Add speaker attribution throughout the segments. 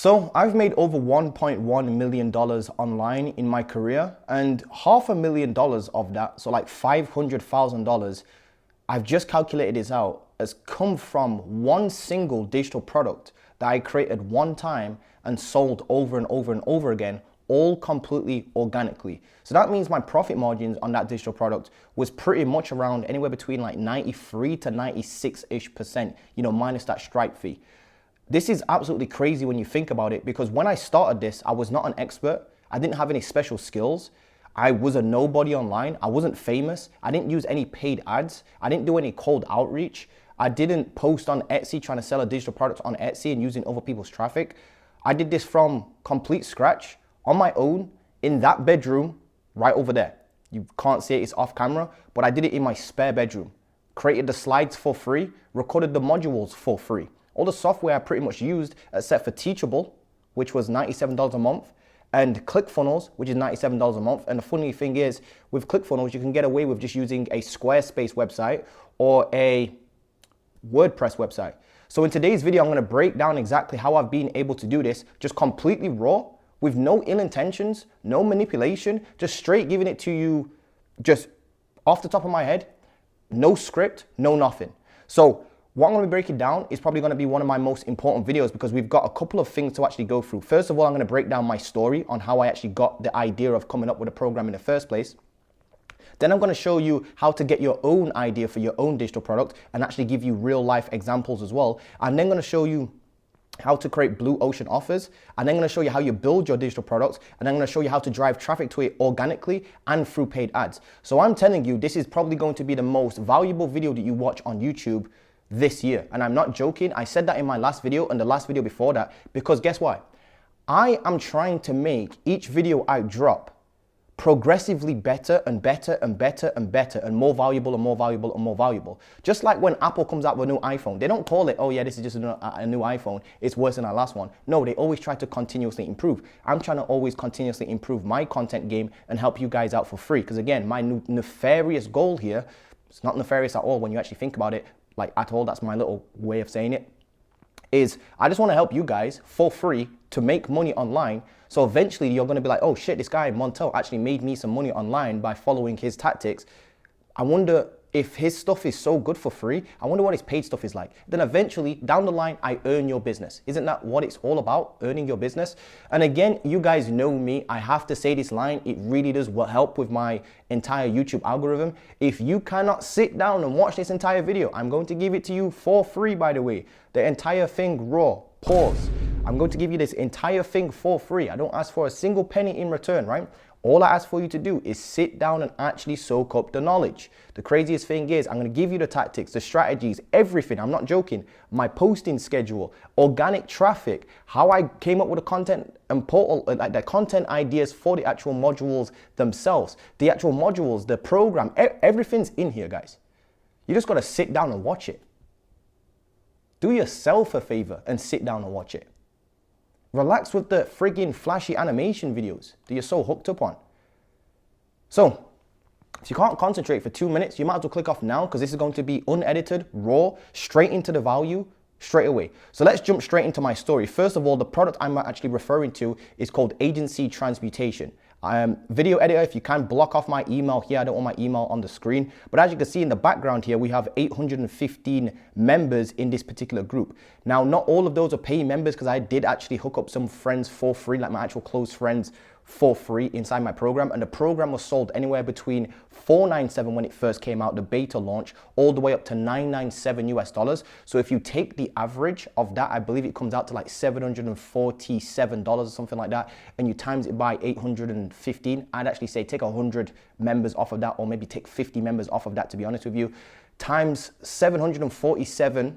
Speaker 1: So I've made over $1.1 million online in my career, and $500,000 of that, so like $500,000, I've just calculated this out, has come from one single digital product that I created one time and sold over and over and over again, all completely organically. So that means my profit margins on that digital product was pretty much around anywhere between like 93 to 96-ish%, minus that Stripe fee. This is absolutely crazy when you think about it, because when I started this, I was not an expert. I didn't have any special skills. I was a nobody online. I wasn't famous. I didn't use any paid ads. I didn't do any cold outreach. I didn't post on Etsy trying to sell a digital product on Etsy and using other people's traffic. I did this from complete scratch on my own in that bedroom right over there. You can't see it, it's off camera, but I did it in my spare bedroom. Created the slides for free, recorded the modules for free. All the software I pretty much used, except for Teachable, which was $97 a month, and ClickFunnels, which is $97 a month. And the funny thing is, with ClickFunnels, you can get away with just using a Squarespace website or a WordPress website. So in today's video, I'm going to break down exactly how I've been able to do this, just completely raw, with no ill intentions, no manipulation, just straight giving it to you just off the top of my head, no script, no nothing. So what I'm going to be breaking down is probably going to be one of my most important videos, because we've got a couple of things to actually go through. First of all, I'm going to break down my story on how I actually got the idea of coming up with a program in the first place. Then I'm going to show you how to get your own idea for your own digital product and actually give you real life examples as well. I'm then going to show you how to create blue ocean offers. And then I'm going to show you how you build your digital products. And I'm going to show you how to drive traffic to it organically and through paid ads. So I'm telling you, this is probably going to be the most valuable video that you watch on YouTube this year. And I'm not joking. I said that in my last video and the last video before that, because guess what? I am trying to make each video I drop progressively better and better and better and better and more valuable and more valuable and more valuable. Just like when Apple comes out with a new iPhone, they don't call it, oh yeah, this is just a new iPhone, it's worse than our last one. No, they always try to continuously improve. I'm trying to always continuously improve my content game and help you guys out for free. Because again, my nefarious goal here, it's not nefarious at all when you actually think about it, like at all, that's my little way of saying it, is I just want to help you guys for free to make money online. So eventually you're going to be like, oh shit, this guy Montel actually made me some money online by following his tactics. I wonder if his stuff is so good for free. I wonder what his paid stuff is like. Then eventually down the line, I earn your business. Isn't that what it's all about? Earning your business. And again, you guys know me. I have to say this line. It really does help with my entire YouTube algorithm. If you cannot sit down and watch this entire video, I'm going to give it to you for free, by the way. The entire thing raw. Pause. I'm going to give you this entire thing for free. I don't ask for a single penny in return, right? All I ask for you to do is sit down and actually soak up the knowledge. The craziest thing is I'm going to give you the tactics, the strategies, everything. I'm not joking. My posting schedule, organic traffic, how I came up with the content and portal, like the content ideas for the actual modules themselves, the actual modules, the program, everything's in here, guys. You just got to sit down and watch it. Do yourself a favor and sit down and watch it. Relax with the friggin' flashy animation videos that you're so hooked up on. So, if you can't concentrate for 2 minutes, you might as well click off now, because this is going to be unedited, raw, straight into the value, straight away. So let's jump straight into my story. First of all, the product I'm actually referring to is called Agency Transmutation. Video editor, if you can block off my email here, I don't want my email on the screen, but as you can see in the background here, we have 815 members in this particular group. Now, not all of those are paying members, because I did actually hook up some friends for free, like my actual close friends for free inside my program. And the program was sold anywhere between $497 when it first came out, the beta launch, all the way up to $997 US. So if you take the average of that, I believe it comes out to like $747 or something like that, and you times it by 815, I'd actually say take 100 members off of that, or maybe take 50 members off of that, to be honest with you, times $747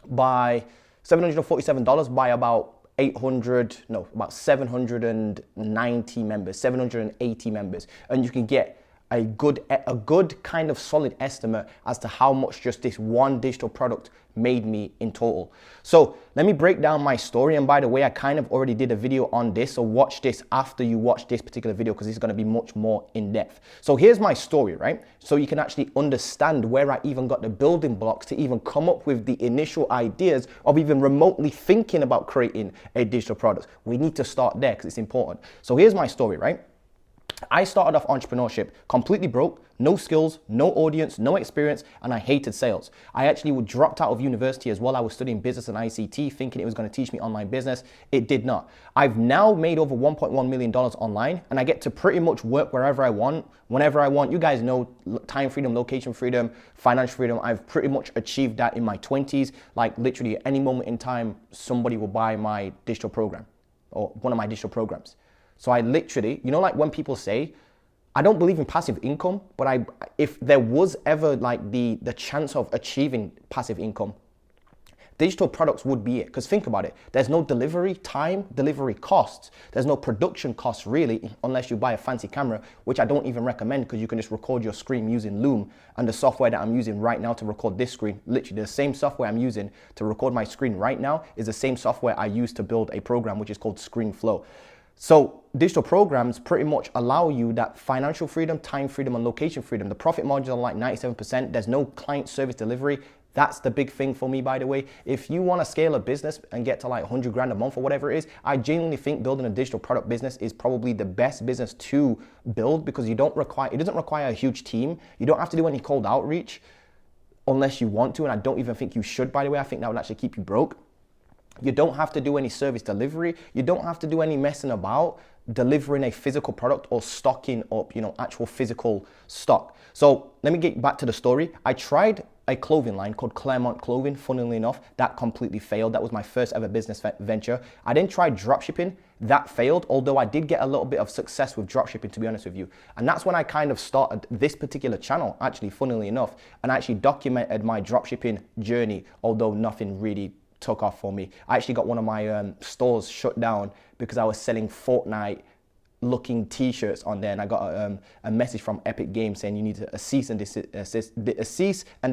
Speaker 1: by $747 by about 790 members, 780 members, and you can get a good kind of solid estimate as to how much just this one digital product made me in total. So let me break down my story. And by the way, I kind of already did a video on this, so watch this after you watch this particular video, because this is going to be much more in depth. So here's my story, right? So you can actually understand where I even got the building blocks to even come up with the initial ideas of even remotely thinking about creating a digital product. We need to start there because it's important. So here's my story, right? I started off entrepreneurship completely broke, no skills, no audience, no experience, and I hated sales. I actually dropped out of university as well. I was studying business and ICT, thinking it was going to teach me online business. It did not. I've now made over $1.1 million online, and I get to pretty much work wherever I want, whenever I want. You guys know time freedom, location freedom, financial freedom. I've pretty much achieved that in my 20s. Like literally at any moment in time, somebody will buy my digital program or one of my digital programs. So I literally, like when people say, I don't believe in passive income, but if there was ever like the chance of achieving passive income, digital products would be it. Because think about it, there's no delivery time, delivery costs. There's no production costs really, unless you buy a fancy camera, which I don't even recommend, because you can just record your screen using Loom. And the software that I'm using right now to record this screen, literally the same software I'm using to record my screen right now is the same software I use to build a program, which is called ScreenFlow. So digital programs pretty much allow you that financial freedom, time freedom, and location freedom. The profit margins are like 97%. There's no client service delivery. That's the big thing for me, by the way. If you want to scale a business and get to like 100 grand a month or whatever it is, I genuinely think building a digital product business is probably the best business to build, because it doesn't require a huge team. You don't have to do any cold outreach unless you want to. And I don't even think you should, by the way. I think that would actually keep you broke. You don't have to do any service delivery. You don't have to do any messing about delivering a physical product or stocking up, actual physical stock. So let me get back to the story. I tried a clothing line called Claremont Clothing. Funnily enough, that completely failed. That was my first ever business venture. I then tried dropshipping. That failed, although I did get a little bit of success with dropshipping, to be honest with you. And that's when I kind of started this particular channel, actually, funnily enough, and I actually documented my dropshipping journey, although nothing really took off for me. I actually got one of my stores shut down because I was selling Fortnite looking t-shirts on there, and I got a message from Epic Games saying you need a cease and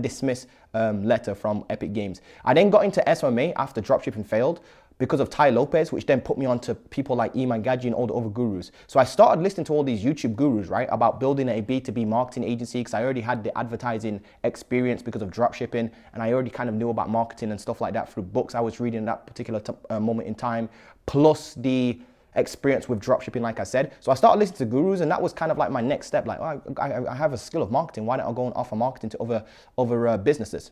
Speaker 1: dismiss letter from Epic Games. I then got into SMA after dropshipping failed because of Ty Lopez, which then put me on to people like Iman Gadji and all the other gurus. So I started listening to all these YouTube gurus, right, about building a B2B marketing agency, because I already had the advertising experience because of dropshipping, and I already kind of knew about marketing and stuff like that through books I was reading at that particular moment in time, plus the experience with dropshipping, like I said. So I started listening to gurus, and that was kind of like my next step. Like, oh, I have a skill of marketing. Why don't I go and offer marketing to other businesses?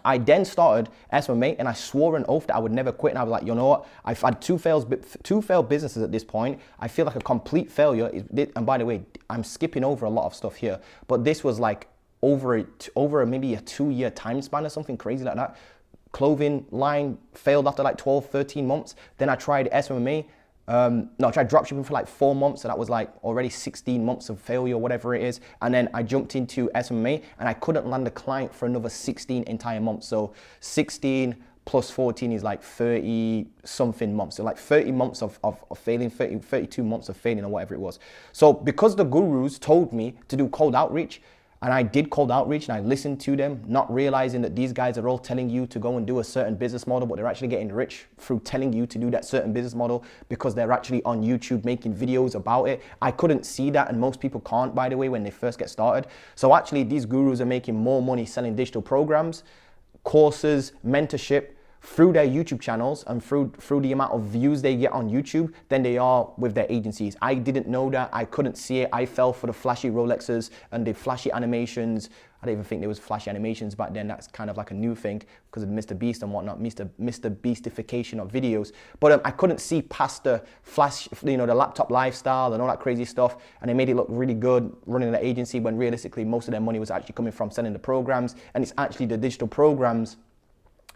Speaker 1: I then started SMA, and I swore an oath that I would never quit. And I was like, you know what? I've had two failed businesses at this point. I feel like a complete failure. And by the way, I'm skipping over a lot of stuff here, but this was like over maybe a 2-year time span or something crazy like that. Clothing line failed after like 12, 13 months. Then I tried SMA. I tried dropshipping for like 4 months, so that was like already 16 months of failure, whatever it is. And then I jumped into SMA, and I couldn't land a client for another 16 entire months. So 16 plus 14 is like 30 something months. So like 30 months of failing, 32 months of failing, or whatever it was. So because the gurus told me to do cold outreach, and I did cold outreach, and I listened to them, not realizing that these guys are all telling you to go and do a certain business model, but they're actually getting rich through telling you to do that certain business model because they're actually on YouTube making videos about it. I couldn't see that, and most people can't, by the way, when they first get started. So actually, these gurus are making more money selling digital programs, courses, mentorship, through their YouTube channels and through the amount of views they get on YouTube than they are with their agencies. I didn't know that. I couldn't see it. I fell for the flashy Rolexes and the flashy animations. I don't even think there was flashy animations back then. That's kind of like a new thing because of Mr. Beast and whatnot, Mr. Beastification of videos. But I couldn't see past the flash, the laptop lifestyle and all that crazy stuff. And they made it look really good running an agency when realistically most of their money was actually coming from selling the programs. And it's actually the digital programs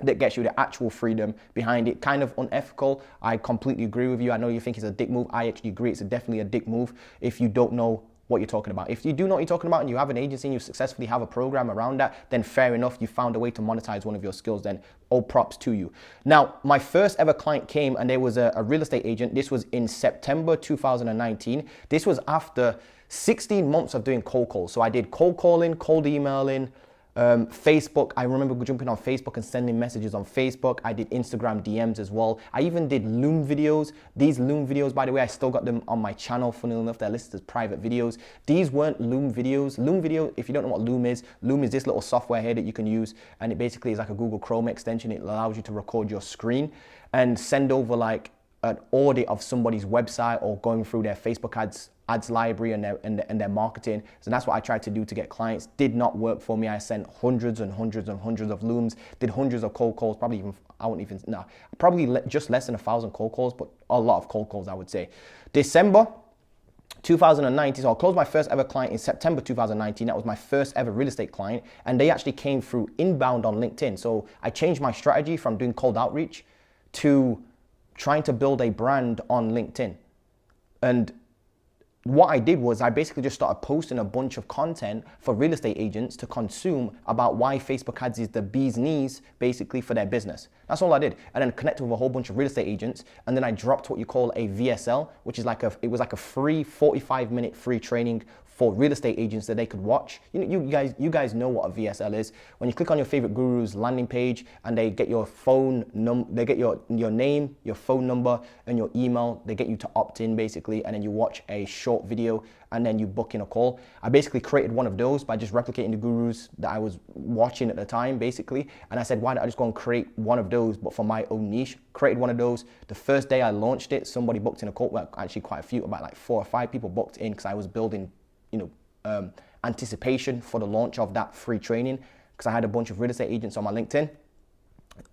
Speaker 1: that gets you the actual freedom behind it. Kind of unethical. I completely agree with you. I know you think it's a dick move. I actually agree. It's definitely a dick move if you don't know what you're talking about. If you do know what you're talking about and you have an agency and you successfully have a program around that, then fair enough. You found a way to monetize one of your skills, then all props to you. Now, my first ever client came, and there was a real estate agent. This was in September 2019. This was after 16 months of doing cold calls. So I did cold calling, cold emailing, Facebook. I remember jumping on Facebook and sending messages on Facebook. I did Instagram DMs as well. I even did Loom videos. These Loom videos, by the way, I still got them on my channel. Funny enough, they're listed as private videos. These weren't Loom videos. Loom video, if you don't know what Loom is this little software here that you can use, and it basically is like a Google Chrome extension. It allows you to record your screen and send over like an audit of somebody's website or going through their Facebook ads library and their marketing. So that's what I tried to do to get clients. Did not work for me. I sent hundreds and hundreds and hundreds of Looms, did hundreds of cold calls, probably just less than 1,000 cold calls, but a lot of cold calls, I would say. December 2019, so I closed my first ever client in September 2019. That was my first ever real estate client, and they actually came through inbound on LinkedIn. So I changed my strategy from doing cold outreach to trying to build a brand on LinkedIn. And what I did was I basically just started posting a bunch of content for real estate agents to consume about why Facebook ads is the bee's knees basically for their business. That's all I did. And then connected with a whole bunch of real estate agents. And then I dropped what you call a VSL, which is it was like a free 45-minute free training for real estate agents that they could watch. You guys know what a VSL is. When you click on your favorite guru's landing page and they get your phone number, they get your name, your phone number, and your email. They get you to opt in basically, and then you watch a short video and then you book in a call. I basically created one of those by just replicating the gurus that I was watching at the time basically. And I said, why don't I just go and create one of those, but for my own niche? Created one of those. The first day I launched it, somebody booked in a call. Well, actually quite a few, about like 4 or 5 people booked in because I was building anticipation for the launch of that free training, because I had a bunch of real estate agents on my LinkedIn.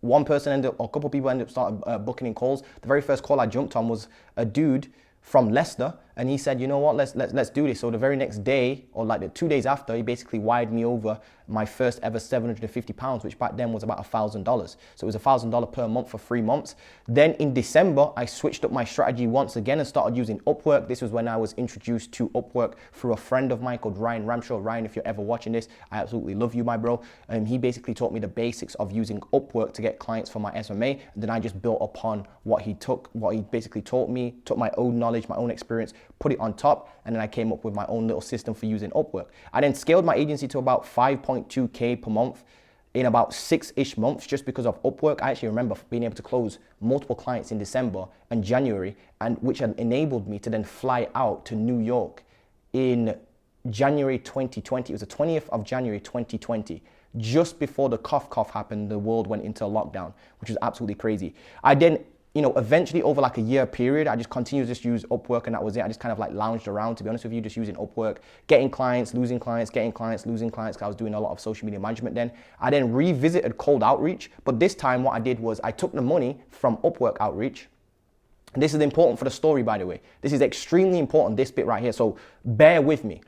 Speaker 1: A couple people ended up started booking in calls. The very first call I jumped on was a dude from Leicester, and he said, you know what, let's do this. So the very next day, or like the 2 days after, he basically wired me over my first ever £750, which back then was about $1,000. So it was $1,000 per month for 3 months. Then in December, I switched up my strategy once again and started using Upwork. This was when I was introduced to Upwork through a friend of mine called Ryan Ramshaw. Ryan, if you're ever watching this, I absolutely love you, my bro. And he basically taught me the basics of using Upwork to get clients for my SMA. And then I just built upon what he basically taught me, took my own knowledge, my own experience, put it on top, and then I came up with my own little system for using Upwork. I then scaled my agency to about 5.2K per month in about 6-ish months just because of Upwork. I actually remember being able to close multiple clients in December and January, and which had enabled me to then fly out to New York in January 2020. It was the 20th of January 2020. Just before the cough happened, the world went into lockdown, which was absolutely crazy. I then, eventually over like a year period, I just continued to just use Upwork, and that was it. I just kind of like lounged around, to be honest with you, just using Upwork, getting clients, losing clients, getting clients, losing clients, because I was doing a lot of social media management then. I then revisited cold outreach, but this time what I did was I took the money from Upwork outreach. And this is important for the story, by the way. This is extremely important, this bit right here, so bear with me.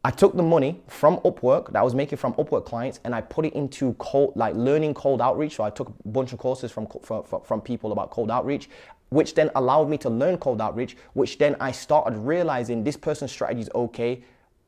Speaker 1: I took the money from Upwork that I was making from Upwork clients, and I put it into learning cold outreach. So I took a bunch of courses from people about cold outreach, which then allowed me to learn cold outreach, which then I started realizing this person's strategy is okay,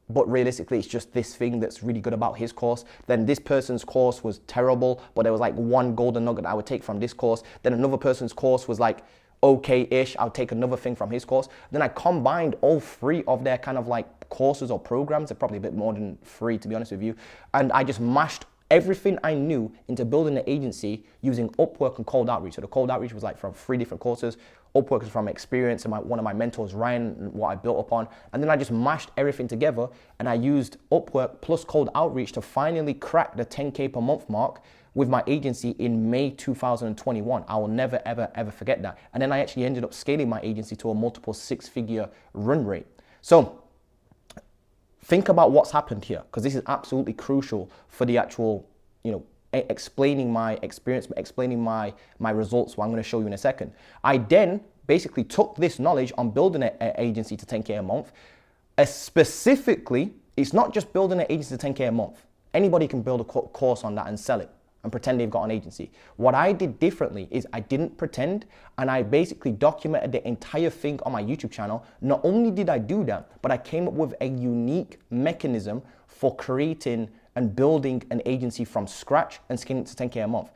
Speaker 1: but realistically it's just this thing that's really good about his course. Then this person's course was terrible, but there was like one golden nugget I would take from this course. Then another person's course was like okay-ish, I'll take another thing from his course. Then I combined all 3 of their kind of like courses or programs. They're probably a bit more than 3, to be honest with you. And I just mashed everything I knew into building an agency using Upwork and cold outreach. So the cold outreach was like from 3 different courses. Upwork is from experience and one of my mentors, Ryan, what I built upon. And then I just mashed everything together, and I used Upwork plus cold outreach to finally crack the 10K per month mark with my agency in May 2021. I will never, ever, ever forget that. And then I actually ended up scaling my agency to a multiple 6-figure run rate. So think about what's happened here, because this is absolutely crucial for the actual, explaining my experience, explaining my results, what I'm going to show you in a second. I then basically took this knowledge on building an agency to 10K a month. Specifically, it's not just building an agency to 10K a month. Anybody can build a course on that and sell it and pretend they've got an agency. What I did differently is I didn't pretend, and I basically documented the entire thing on my YouTube channel. Not only did I do that, but I came up with a unique mechanism for creating and building an agency from scratch and scaling it to 10K a month.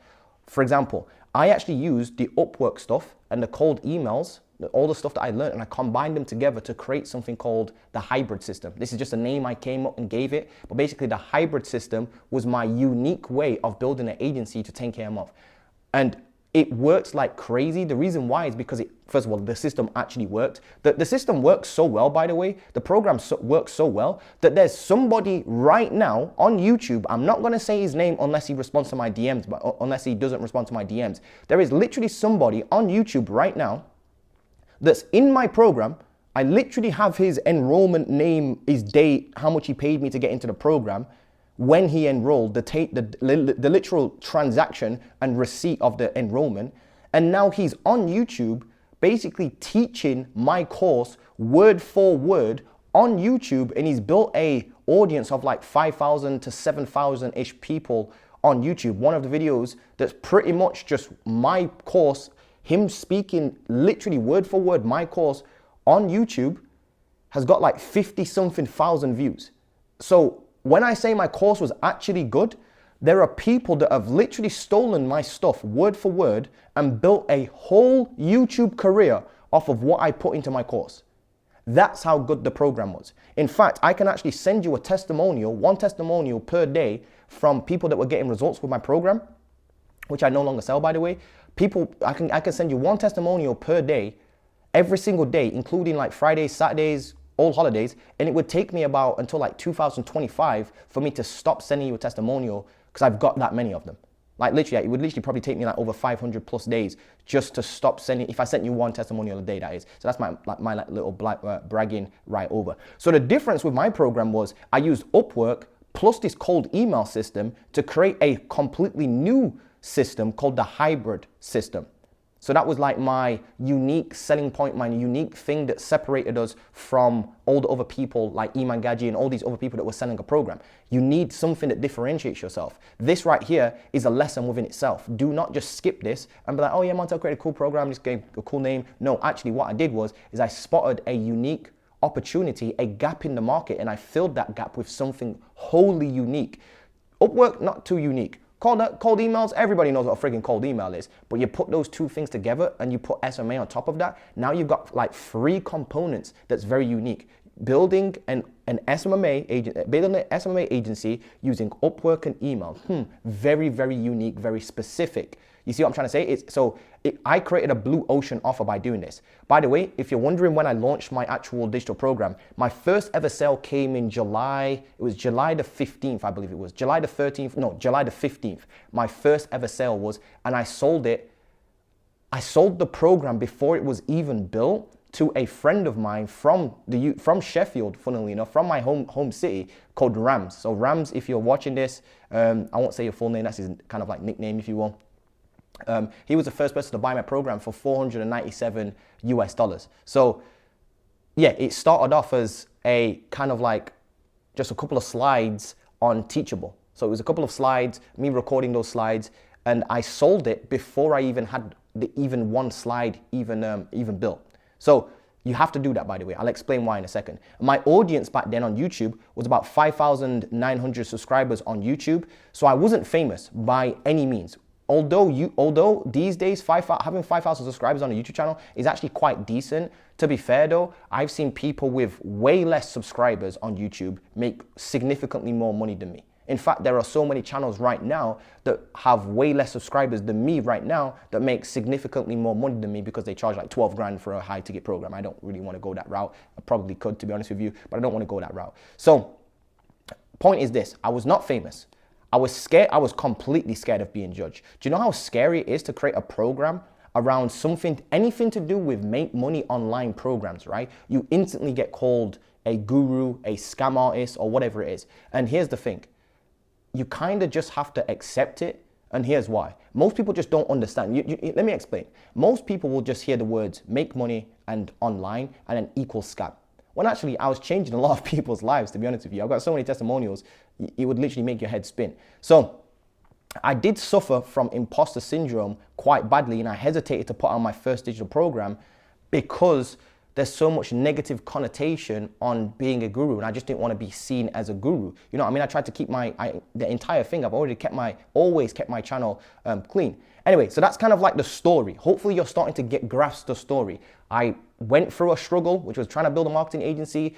Speaker 1: For example, I actually used the Upwork stuff and the cold emails all the stuff that I learned, and I combined them together to create something called the hybrid system. This is just a name I came up and gave it, but basically the hybrid system was my unique way of building an agency to 10K a month. And it works like crazy. The reason why is because first of all, the system actually worked. The system works so well, by the way, the program works so well that there's somebody right now on YouTube, I'm not gonna say his name unless he responds to my DMs, but unless he doesn't respond to my DMs. There is literally somebody on YouTube right now that's in my program. I literally have his enrollment name, his date, how much he paid me to get into the program, when he enrolled, the literal transaction and receipt of the enrollment. And now he's on YouTube basically teaching my course word for word on YouTube, and he's built a audience of like 5,000 to 7,000-ish people on YouTube. One of the videos that's pretty much just my course, him speaking literally word for word my course on YouTube, has got like 50-something thousand views. So when I say my course was actually good, there are people that have literally stolen my stuff word for word and built a whole YouTube career off of what I put into my course. That's how good the program was. In fact, I can actually send you a testimonial, one testimonial per day from people that were getting results with my program, which I no longer sell, by the way. I can send you one testimonial per day, every single day, including like Fridays, Saturdays, all holidays, and it would take me about until like 2025 for me to stop sending you a testimonial because I've got that many of them. Like literally, it would literally probably take me like over 500 plus days just to stop sending, if I sent you one testimonial a day, that is. So that's my little bragging right over. So the difference with my program was I used Upwork plus this cold email system to create a completely new system called the hybrid system. So that was like my unique selling point, my unique thing that separated us from all the other people like Iman Gaji and all these other people that were selling a program. You need something that differentiates yourself. This right here is a lesson within itself. Do not just skip this and be like, oh yeah, Montel created a cool program, just gave a cool name. No, actually what I did is I spotted a unique opportunity, a gap in the market, and I filled that gap with something wholly unique. Upwork, not too unique. Cold emails, everybody knows what a freaking cold email is, but you put those two things together and you put SMA on top of that, now you've got like 3 components that's very unique. Building an SMMA agency using Upwork and email. Very, very unique, very specific. You see what I'm trying to say? I created a blue ocean offer by doing this. By the way, if you're wondering when I launched my actual digital program, my first ever sale came in July. It was July the 15th, I believe it was. July the 13th, no, July the 15th. My first ever sale was, and I sold it. I sold the program before it was even built to a friend of mine from Sheffield, funnily enough, from my home city, called Rams. So Rams, if you're watching this, I won't say your full name, that's his kind of like nickname, if you will. He was the first person to buy my program for $497 US. So yeah, it started off as a kind of like just a couple of slides on Teachable. So it was a couple of slides, me recording those slides, and I sold it before I even had even one slide even built. So you have to do that, by the way. I'll explain why in a second. My audience back then on YouTube was about 5,900 subscribers on YouTube. So I wasn't famous by any means. Although these days having 5,000 subscribers on a YouTube channel is actually quite decent. To be fair though, I've seen people with way less subscribers on YouTube make significantly more money than me. In fact, there are so many channels right now that have way less subscribers than me right now that make significantly more money than me because they charge like 12 grand for a high ticket program. I don't really want to go that route. I probably could, to be honest with you, but I don't want to go that route. So point is this, I was not famous. I was scared. I was completely scared of being judged. Do you know how scary it is to create a program around anything to do with make money online programs, right? You instantly get called a guru, a scam artist, or whatever it is. And here's the thing. You kind of just have to accept it. And here's why. Most people just don't understand. Let me explain. Most people will just hear the words make money and online and then equal scam. When actually I was changing a lot of people's lives, to be honest with you. I've got so many testimonials, it would literally make your head spin. So I did suffer from imposter syndrome quite badly, and I hesitated to put on my first digital program because there's so much negative connotation on being a guru, and I just didn't want to be seen as a guru. You know what I mean? I tried to keep the entire thing. I've always kept my channel clean. Anyway, so that's kind of like the story. Hopefully you're starting to grasp the story. I went through a struggle, which was trying to build a marketing agency,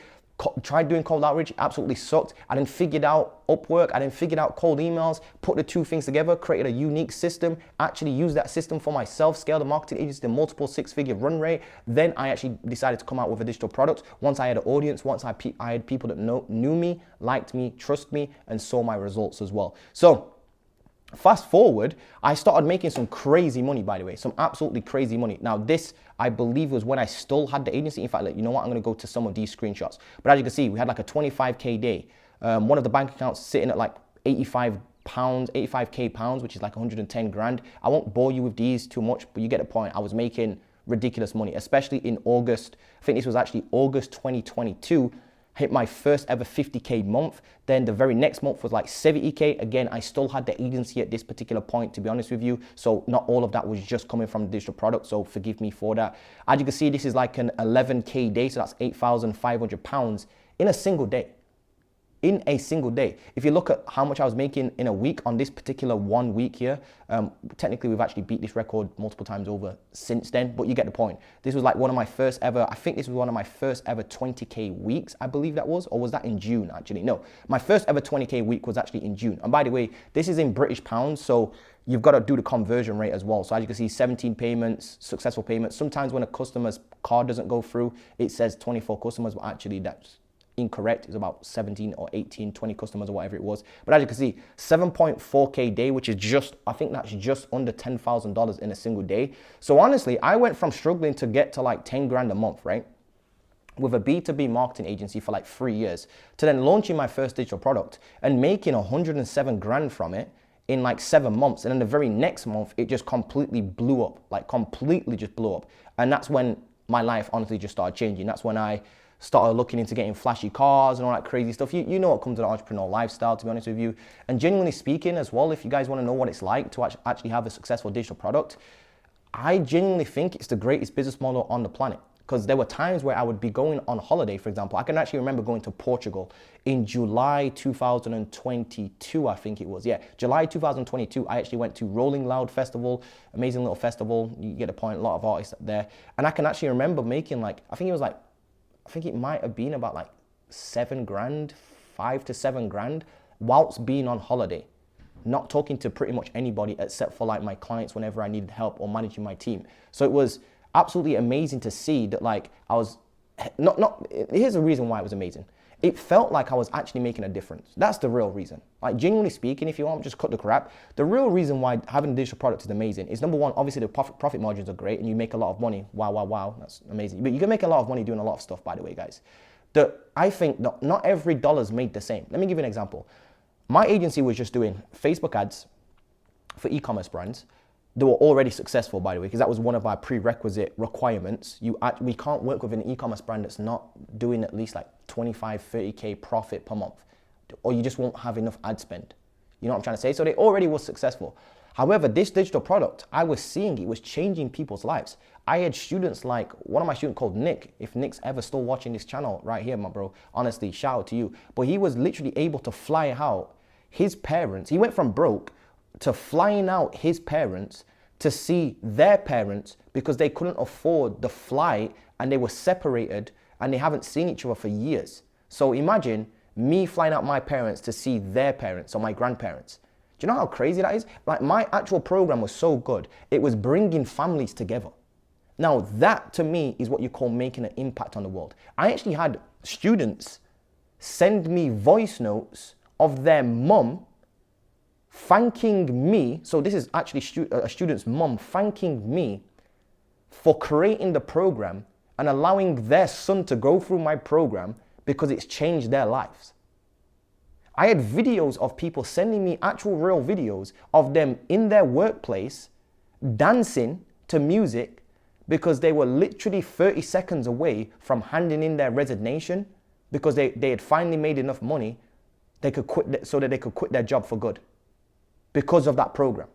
Speaker 1: tried doing cold outreach, absolutely sucked. I then figured out Upwork, I then figured out cold emails, put the two things together, created a unique system, actually used that system for myself, scaled the marketing agency to multiple six-figure run rate. Then I actually decided to come out with a digital product. Once I had an audience, once I had people that knew me, liked me, trust me, and saw my results as well. So fast forward, I started making some crazy money, by the way, some absolutely crazy money. Now this, I believe, was when I still had the agency. In fact, like, you know what, I'm gonna go to some of these screenshots. But as you can see, we had like a 25K day. One of the bank accounts sitting at like 85K pounds, which is like 110 grand. I won't bore you with these too much, but you get the point. I was making ridiculous money, especially in August. I think this was actually August 2022. Hit my first ever 50K month. Then the very next month was like 70K. Again, I still had the agency at this particular point, to be honest with you. So not all of that was just coming from the digital product. So forgive me for that. As you can see, this is like an 11K day. So that's 8,500 pounds in a single day. In a single day. If you look at how much I was making in a week on this particular 1 week here, technically we've actually beat this record multiple times over since then, but you get the point. This was like one of my first ever, I think this was one of my first ever 20K weeks, I believe that was, or was that in June actually? No, my first ever 20K week was actually in June. And by the way, this is in British pounds, so you've got to do the conversion rate as well. So as you can see, 17 payments, successful payments. Sometimes when a customer's card doesn't go through, it says 24 customers, but actually that's incorrect. It's about 17 or 18, 20 customers or whatever it was. But as you can see, 7.4K day, which is just, I think that's just under $10,000 in a single day. So honestly, I went from struggling to get to like 10 grand a month, right? With a B2B marketing agency for like 3 years, to then launching my first digital product and making 107 grand from it in like 7 months. And then the very next month, it just completely blew up, like completely just blew up. And that's when my life honestly just started changing. That's when I started looking into getting flashy cars and all that crazy stuff. You know what comes with the entrepreneur lifestyle, to be honest with you. And genuinely speaking as well, if you guys want to know what it's like to actually have a successful digital product, I genuinely think it's the greatest business model on the planet. Because there were times where I would be going on holiday, for example. I can actually remember going to Portugal in July 2022, I think it was. Yeah, July 2022, I actually went to Rolling Loud Festival, amazing little festival. You get the point, a lot of artists there. And I can actually remember making like, I think it might have been about like 7 grand, 5 to 7 grand, whilst being on holiday, not talking to pretty much anybody except for like my clients whenever I needed help or managing my team. So it was absolutely amazing to see that like I was, here's the reason why it was amazing. It felt like I was actually making a difference. That's the real reason. Like genuinely speaking, if you want, just cut the crap. The real reason why having a digital product is amazing is number one, obviously the profit margins are great and you make a lot of money. Wow, wow, wow, that's amazing. But you can make a lot of money doing a lot of stuff, by the way, guys. I think that not every dollar's made the same. Let me give you an example. My agency was just doing Facebook ads for e-commerce brands. They were already successful, by the way, because that was one of our prerequisite requirements. We can't work with an e-commerce brand that's not doing at least like 25, 30K profit per month, or you just won't have enough ad spend. You know what I'm trying to say? So they already was successful. However, this digital product, I was seeing it was changing people's lives. I had students like, one of my students called Nick. If Nick's ever still watching this channel right here, my bro, honestly, shout out to you. But he was literally able to fly out his parents. He went from broke to flying out his parents to see their parents because they couldn't afford the flight and they were separated and they haven't seen each other for years. So imagine me flying out my parents to see their parents or my grandparents. Do you know how crazy that is? Like my actual program was so good. It was bringing families together. Now that to me is what you call making an impact on the world. I actually had students send me voice notes of their mum thanking me. So this is actually a student's mum thanking me for creating the program and allowing their son to go through my program because it's changed their lives. I had videos of people sending me actual real videos of them in their workplace dancing to music because they were literally 30 seconds away from handing in their resignation because they had finally made enough money they could quit so that they could quit their job for good because of that program.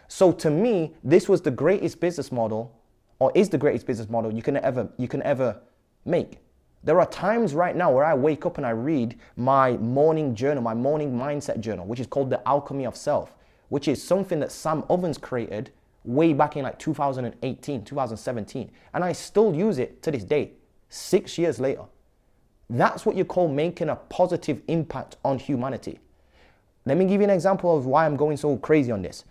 Speaker 1: So to me, this was the greatest business model, or is the greatest business model you can ever make. There are times right now where I wake up and I read my morning journal, my morning mindset journal, which is called The Alchemy of Self, which is something that Sam Ovens created way back in like 2018, 2017. And I still use it to this day, 6 years later. That's what you call making a positive impact on humanity. Let me give you an example of why I'm going so crazy on this.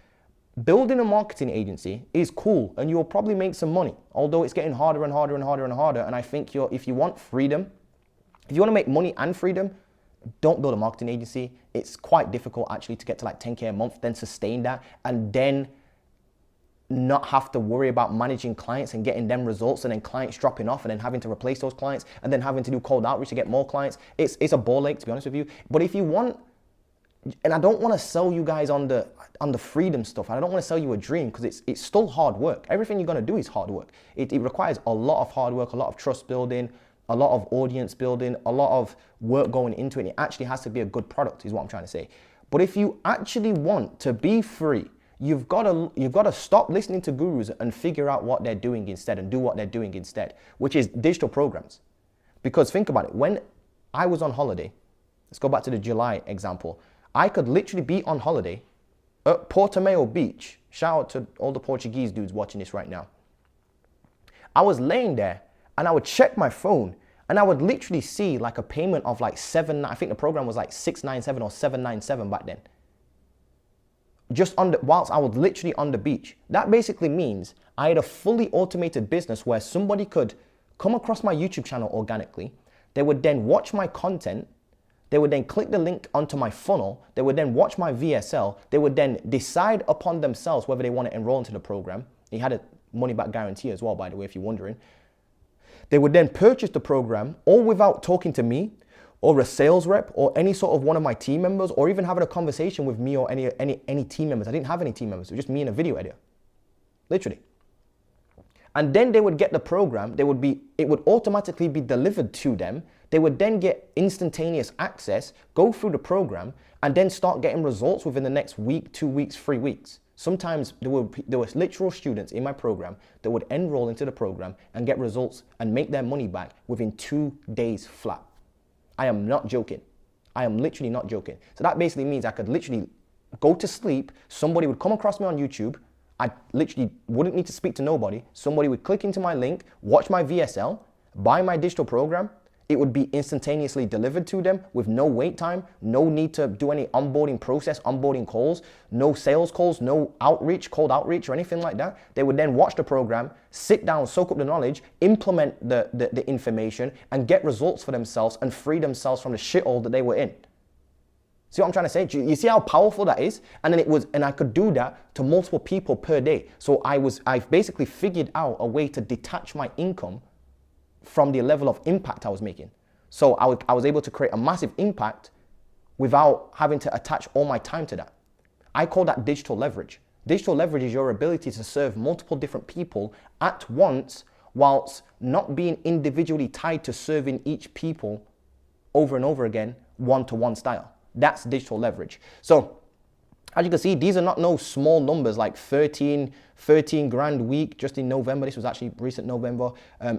Speaker 1: Building a marketing agency is cool and you'll probably make some money, although it's getting harder and harder and harder and harder. And I think if you want freedom, if you want to make money and freedom, don't build a marketing agency. It's quite difficult actually to get to like 10K a month, then sustain that, and then not have to worry about managing clients and getting them results, and then clients dropping off and then having to replace those clients and then having to do cold outreach to get more clients. It's a ball ache, to be honest with you. But if you want, and I don't want to sell you guys on the freedom stuff. I don't want to sell you a dream, because it's still hard work. Everything you're going to do is hard work. It requires a lot of hard work, a lot of trust building, a lot of audience building, a lot of work going into it. It actually has to be a good product, is what I'm trying to say. But if you actually want to be free, you've got to stop listening to gurus and figure out what they're doing instead, and do what they're doing instead, which is digital programs. Because think about it, when I was on holiday, let's go back to the July example, I could literally be on holiday at Portimao Beach. Shout out to all the Portuguese dudes watching this right now. I was laying there and I would check my phone and I would literally see like a payment of like I think the program was like 697 or 797 back then. Just whilst I was literally on the beach. That basically means I had a fully automated business where somebody could come across my YouTube channel organically. They would then watch my content. They would then click the link onto my funnel. They would then watch my VSL. They would then decide upon themselves whether they want to enroll into the program. He had a money back guarantee as well, by the way, if you're wondering. They would then purchase the program, all without talking to me or a sales rep or any sort of one of my team members, or even having a conversation with me or any team members. I didn't have any team members. It was just me and a video editor, literally. And then they would get the program. It would automatically be delivered to them. They would then get instantaneous access, go through the program, and then start getting results within the next week, 2 weeks, 3 weeks. Sometimes there were literal students in my program that would enroll into the program and get results and make their money back within 2 days flat. I am not joking. I am literally not joking. So that basically means I could literally go to sleep. Somebody would come across me on YouTube. I literally wouldn't need to speak to nobody. Somebody would click into my link, watch my VSL, buy my digital program. It would be instantaneously delivered to them with no wait time, no need to do any onboarding process, onboarding calls, no sales calls, no outreach, cold outreach or anything like that. They would then watch the program, sit down, soak up the knowledge, implement the information, and get results for themselves and free themselves from the shithole that they were in. See what I'm trying to say? You see how powerful that is? And I could do that to multiple people per day. So I've basically figured out a way to detach my income from the level of impact I was making. So I was able to create a massive impact without having to attach all my time to that. I call that digital leverage. Digital leverage is your ability to serve multiple different people at once whilst not being individually tied to serving each people over and over again, one-to-one style. That's digital leverage. So as you can see, these are not no small numbers, like 13 grand week just in November. This was actually recent November,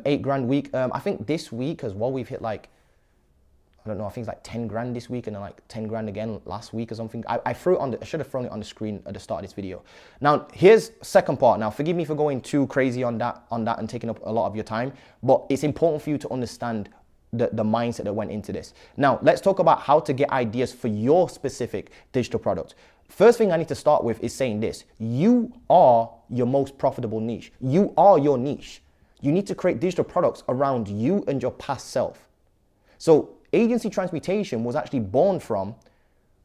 Speaker 1: 8 grand week. I think this week as well, we've hit like, I don't know, I think it's like 10 grand this week and then like 10 grand again last week or something. I should have thrown it on the screen at the start of this video. Now, here's second part. Now, forgive me for going too crazy on that and taking up a lot of your time, but it's important for you to understand the mindset that went into this. Now, let's talk about how to get ideas for your specific digital product. First thing I need to start with is saying this: you are your most profitable niche. You are your niche. You need to create digital products around you and your past self. So Agency Transmutation was actually born from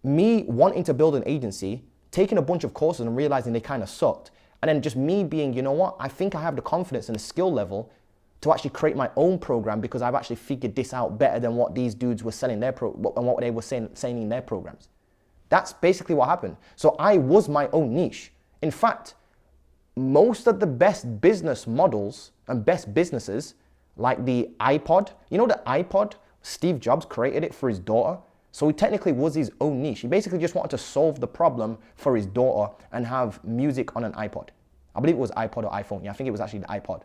Speaker 1: me wanting to build an agency, taking a bunch of courses and realizing they kind of sucked. And then just me being, you know what, I think I have the confidence and the skill level to actually create my own program because I've actually figured this out better than what these dudes were selling and what they were saying in their programs. That's basically what happened. So I was my own niche. In fact, most of the best business models and best businesses, like the iPod, you know the iPod, Steve Jobs created it for his daughter. So he technically was his own niche. He basically just wanted to solve the problem for his daughter and have music on an iPod. I believe it was iPod or iPhone. Yeah, I think it was actually the iPod.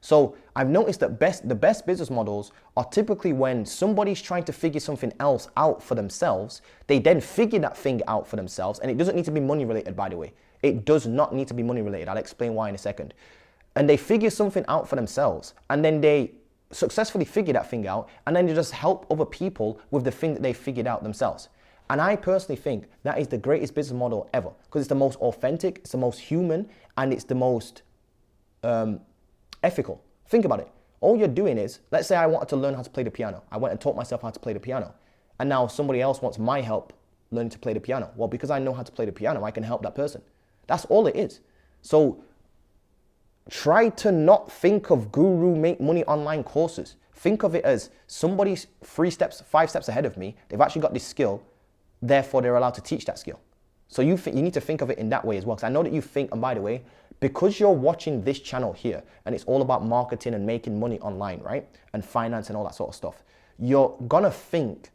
Speaker 1: So I've noticed that the best business models are typically when somebody's trying to figure something else out for themselves. They then figure that thing out for themselves, and it doesn't need to be money related, by the way. It does not need to be money related. I'll explain why in a second. And they figure something out for themselves, and then they successfully figure that thing out, and then they just help other people with the thing that they figured out themselves. And I personally think that is the greatest business model ever, because it's the most authentic, it's the most human, and it's the most ethical. Think about it. All you're doing is, let's say I wanted to learn how to play the piano. I went and taught myself how to play the piano. And now somebody else wants my help learning to play the piano. Well, because I know how to play the piano, I can help that person. That's all it is. So try to not think of guru make money online courses. Think of it as somebody's 5 steps ahead of me. They've actually got this skill. Therefore, they're allowed to teach that skill. So you need to think of it in that way as well. Because I know that you think, and by the way, because you're watching this channel here, and it's all about marketing and making money online, right? And finance and all that sort of stuff. You're gonna think,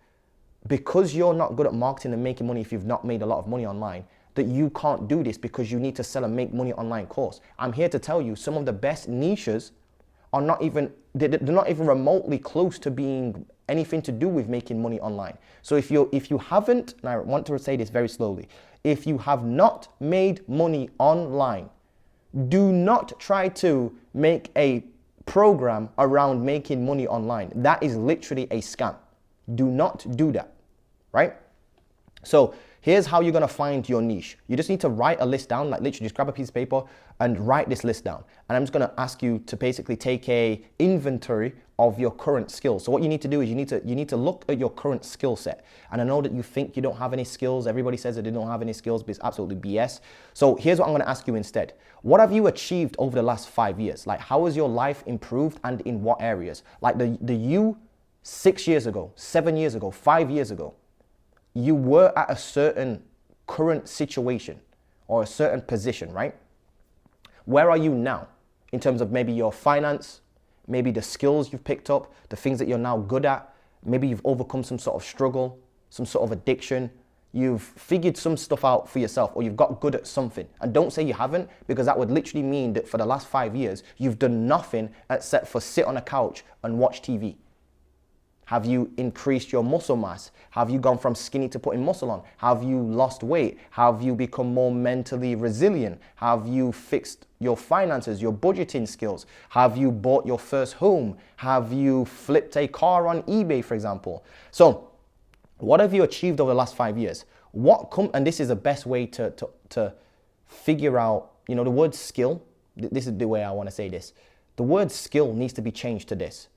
Speaker 1: because you're not good at marketing and making money if you've not made a lot of money online, that you can't do this because you need to sell and make money online course. I'm here to tell you some of the best niches are not even, they're not even remotely close to being anything to do with making money online. So if you haven't, and I want to say this very slowly, if you have not made money online, do not try to make a program around making money online. That is literally a scam. Do not do that, right? So here's how you're gonna find your niche. You just need to write a list down, like literally just grab a piece of paper and write this list down. And I'm just gonna ask you to basically take a inventory of your current skills. So what you need to do is you need to look at your current skill set. And I know that you think you don't have any skills. Everybody says that they don't have any skills, but it's absolutely BS. So here's what I'm gonna ask you instead. What have you achieved over the last 5 years? Like, how has your life improved and in what areas? Like the you 6 years ago, 7 years ago, 5 years ago, you were at a certain current situation or a certain position, right? Where are you now in terms of maybe your finance, maybe the skills you've picked up, the things that you're now good at, maybe you've overcome some sort of struggle, some sort of addiction, you've figured some stuff out for yourself, or you've got good at something. And don't say you haven't, because that would literally mean that for the last 5 years, you've done nothing except for sit on a couch and watch TV. Have you increased your muscle mass? Have you gone from skinny to putting muscle on? Have you lost weight? Have you become more mentally resilient? Have you fixed your finances, your budgeting skills? Have you bought your first home? Have you flipped a car on eBay, for example? So what have you achieved over the last 5 years? And this is the best way to figure out, the word skill. This is the way I want to say this. The word skill needs to be changed to this.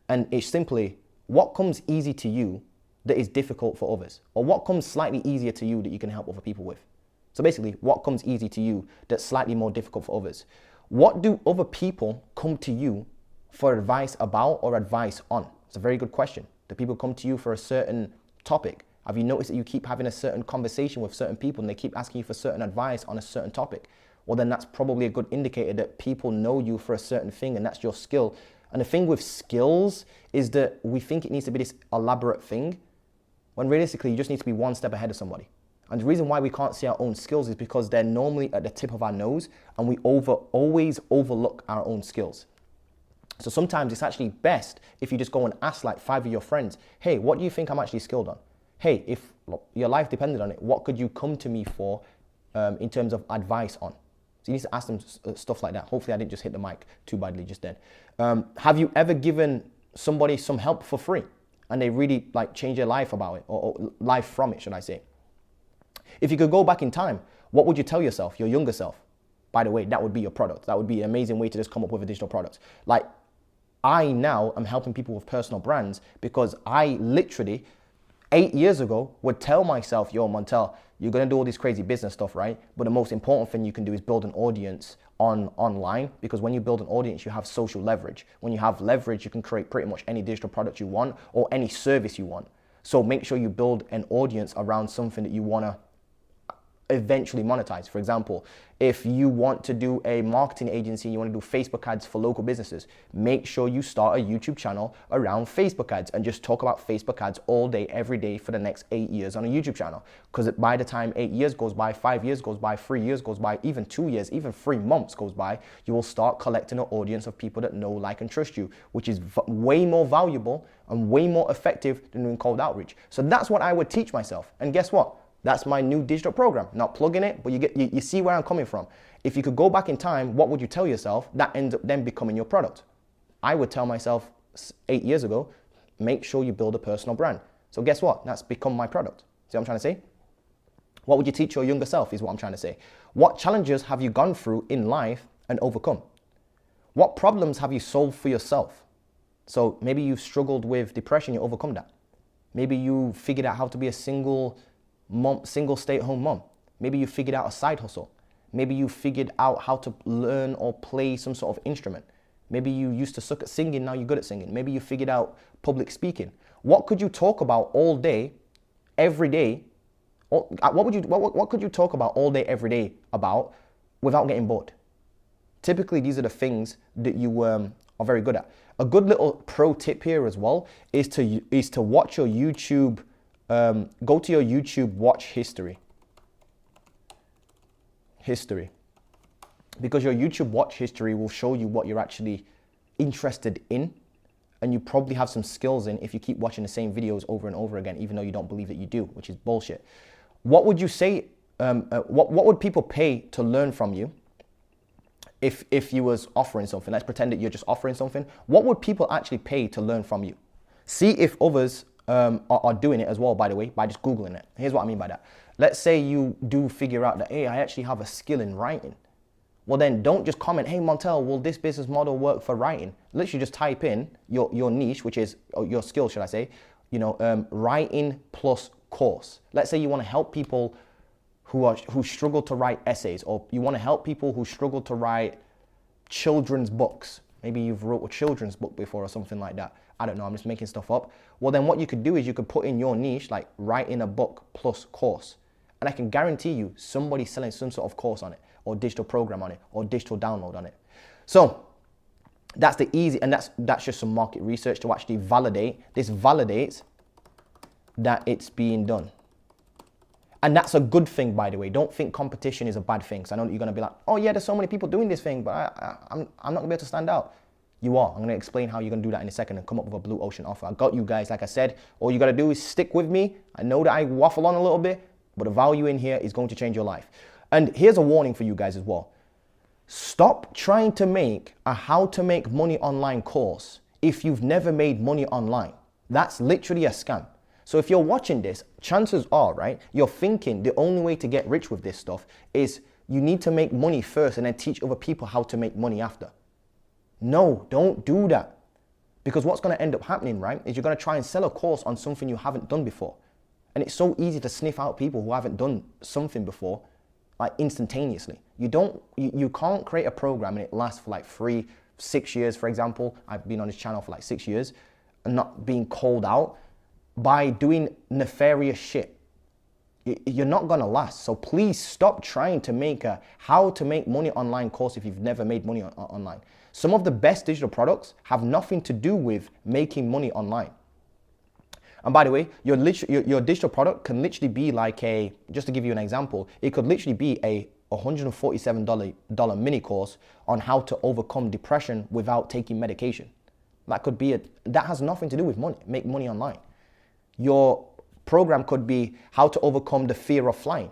Speaker 1: And it's simply, what comes easy to you that is difficult for others? Or what comes slightly easier to you that you can help other people with? So basically, what comes easy to you that's slightly more difficult for others? What do other people come to you for advice about or advice on? It's a very good question. Do people come to you for a certain topic? Have you noticed that you keep having a certain conversation with certain people and they keep asking you for certain advice on a certain topic? Well, then that's probably a good indicator that people know you for a certain thing and that's your skill. And the thing with skills is that we think it needs to be this elaborate thing, when realistically you just need to be one step ahead of somebody. And the reason why we can't see our own skills is because they're normally at the tip of our nose and we always overlook our own skills. So sometimes it's actually best if you just go and ask like 5 of your friends, hey, what do you think I'm actually skilled on? Hey, if your life depended on it, what could you come to me for in terms of advice on? So you need to ask them stuff like that. Hopefully I didn't just hit the mic too badly just then. Have you ever given somebody some help for free and they really change their life about it, or life from it, should I say? If you could go back in time, what would you tell yourself, your younger self? By the way, that would be your product. That would be an amazing way to just come up with a digital product. Like, I now am helping people with personal brands because I literally 8 years ago would tell myself, yo, Montel, you're going to do all this crazy business stuff, right? But the most important thing you can do is build an audience online, because when you build an audience, you have social leverage. When you have leverage, you can create pretty much any digital product you want or any service you want. So make sure you build an audience around something that you want to eventually monetize. For example, if you want to do a marketing agency and you want to do Facebook ads for local businesses, make sure you start a YouTube channel around Facebook ads and just talk about Facebook ads all day, every day for the next 8 years on a YouTube channel. Because by the time 8 years goes by, 5 years goes by, 3 years goes by, even 2 years, even 3 months goes by, you will start collecting an audience of people that know, like, and trust you, which is way more valuable and way more effective than doing cold outreach. So that's what I would teach myself. And guess what? That's my new digital program. Not plugging it, but you see where I'm coming from. If you could go back in time, what would you tell yourself? That ends up then becoming your product. I would tell myself 8 years ago, make sure you build a personal brand. So guess what? That's become my product. See what I'm trying to say? What would you teach your younger self is what I'm trying to say. What challenges have you gone through in life and overcome? What problems have you solved for yourself? So maybe you've struggled with depression, you overcome that. Maybe you figured out how to be a single stay-at-home mom. Maybe you figured out a side hustle. Maybe you figured out how to learn or play some sort of instrument. Maybe you used to suck at singing, now you're good at singing. Maybe you figured out public speaking. What could you talk about all day, every day? What could you talk about all day, every day about without getting bored? Typically, these are the things that you are very good at. A good little pro tip here as well is to watch your YouTube. Go to your YouTube watch history. Because your YouTube watch history will show you what you're actually interested in, and you probably have some skills in if you keep watching the same videos over and over again, even though you don't believe that you do, which is bullshit. What would you say? What would people pay to learn from you? If you was offering something, let's pretend that you're just offering something. What would people actually pay to learn from you? See if others are doing it as well, by the way, by just Googling it. Here's what I mean by that. Let's say you do figure out that, hey, I actually have a skill in writing. Well, then don't just comment, hey, Montel, will this business model work for writing? Literally just type in your niche, which is your skill, should I say, writing plus course. Let's say you want to help people who struggle to write essays, or you want to help people who struggle to write children's books. Maybe you've wrote a children's book before or something like that. I don't know, I'm just making stuff up. Well, then what you could do is you could put in your niche, like writing a book plus course. And I can guarantee you somebody's selling some sort of course on it, or digital program on it, or digital download on it. So that's the easy, and that's just some market research to actually validate. This validates that it's being done. And that's a good thing, by the way. Don't think competition is a bad thing. So I know that you're going to be like, oh yeah, there's so many people doing this thing, but I'm not going to be able to stand out. You are. I'm going to explain how you're going to do that in a second and come up with a blue ocean offer. I got you guys. Like I said, all you got to do is stick with me. I know that I waffle on a little bit, but the value in here is going to change your life. And here's a warning for you guys as well. Stop trying to make a how to make money online course if you've never made money online. That's literally a scam. So if you're watching this, chances are, right, you're thinking the only way to get rich with this stuff is you need to make money first and then teach other people how to make money after. No, don't do that. Because what's going to end up happening, right, is you're going to try and sell a course on something you haven't done before. And it's so easy to sniff out people who haven't done something before, like instantaneously. You can't create a program and it lasts for like 3-6 years, for example. I've been on this channel for like 6 years and not being called out by doing nefarious shit. You're not gonna last. So please stop trying to make a how to make money online course if you've never made money online. Some of the best digital products have nothing to do with making money online. And by the way, your digital product can literally be like just to give you an example, it could literally be a $147 mini course on how to overcome depression without taking medication. That has nothing to do with money, make money online. Your program could be how to overcome the fear of flying.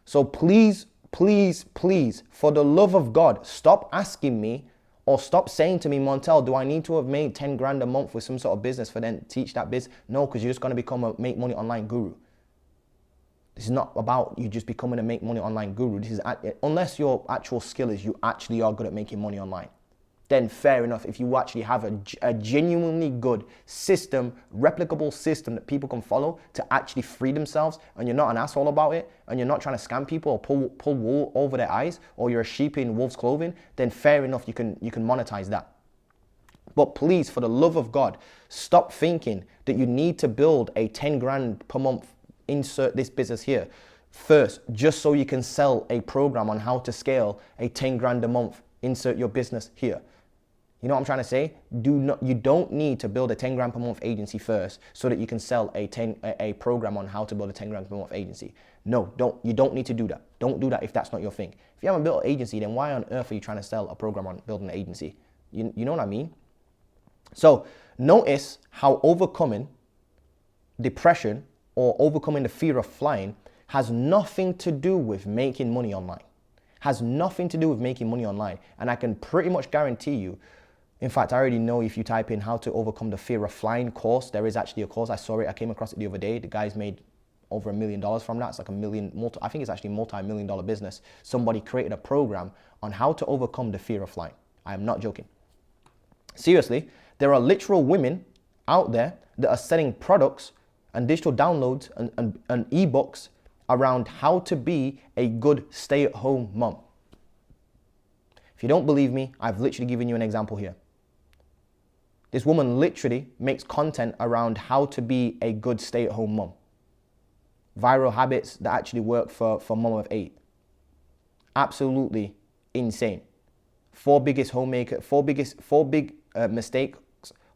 Speaker 1: So please, please, please, for the love of God, stop asking me or stop saying to me, Montel, do I need to have made 10 grand a month with some sort of business for then teach that business? No, because you're just going to become a make money online guru. This is not about you just becoming a make money online guru. This is unless your actual skill is you actually are good at making money online. Then fair enough, if you actually have a genuinely good system, replicable system that people can follow to actually free themselves, and you're not an asshole about it, and you're not trying to scam people or pull wool over their eyes, or you're a sheep in wolf's clothing, then fair enough, you can monetize that. But please, for the love of God, stop thinking that you need to build a 10 grand per month, insert this business here, first, just so you can sell a program on how to scale a 10 grand a month, insert your business here. You know what I'm trying to say? You don't need to build a 10 grand per month agency first so that you can sell a program on how to build a 10 grand per month agency. No, you don't need to do that. Don't do that if that's not your thing. If you haven't built an agency, then why on earth are you trying to sell a program on building an agency? You know what I mean? So notice how overcoming depression or overcoming the fear of flying has nothing to do with making money online. Has nothing to do with making money online. And I can pretty much guarantee you, in fact, I already know if you type in how to overcome the fear of flying course, there is actually a course. I saw it, I came across it the other day. The guy's made over $1 million from that. It's like I think it's actually a multi-million-dollar business. Somebody created a program on how to overcome the fear of flying. I am not joking. Seriously, there are literal women out there that are selling products and digital downloads and ebooks around how to be a good stay-at-home mom. If you don't believe me, I've literally given you an example here. This woman literally makes content around how to be a good stay-at-home mom. Viral habits that actually work for mom of 8. Absolutely insane. Four big mistakes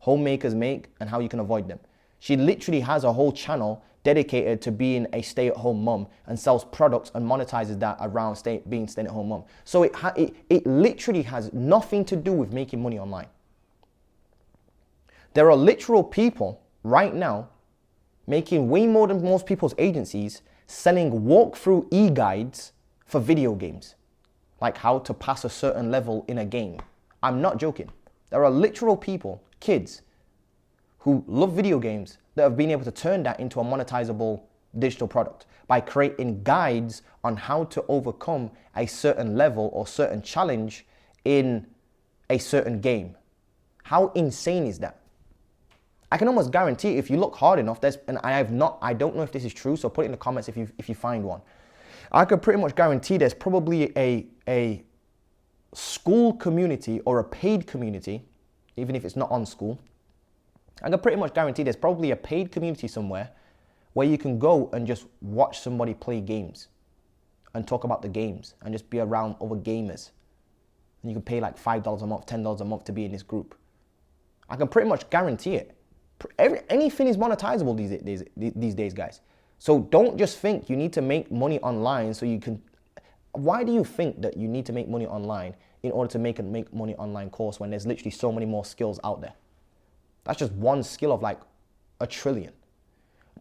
Speaker 1: homemakers make and how you can avoid them. She literally has a whole channel dedicated to being a stay-at-home mom and sells products and monetizes that around being stay-at-home mom. So it literally has nothing to do with making money online. There are literal people right now making way more than most people's agencies selling walkthrough e-guides for video games, like how to pass a certain level in a game. I'm not joking. There are literal people, kids, who love video games that have been able to turn that into a monetizable digital product by creating guides on how to overcome a certain level or certain challenge in a certain game. How insane is that? I can almost guarantee if you look hard enough, I don't know if this is true, so put it in the comments if you find one. I could pretty much guarantee there's probably a school community or a paid community, even if it's not on school. I can pretty much guarantee there's probably a paid community somewhere where you can go and just watch somebody play games and talk about the games and just be around other gamers. And you can pay like $5 a month, $10 a month to be in this group. I can pretty much guarantee it. Anything is monetizable these days, guys. So don't just think you need to make money online so you can. Why do you think that you need to make money online in order to make money online course when there's literally so many more skills out there? That's just one skill of like a trillion.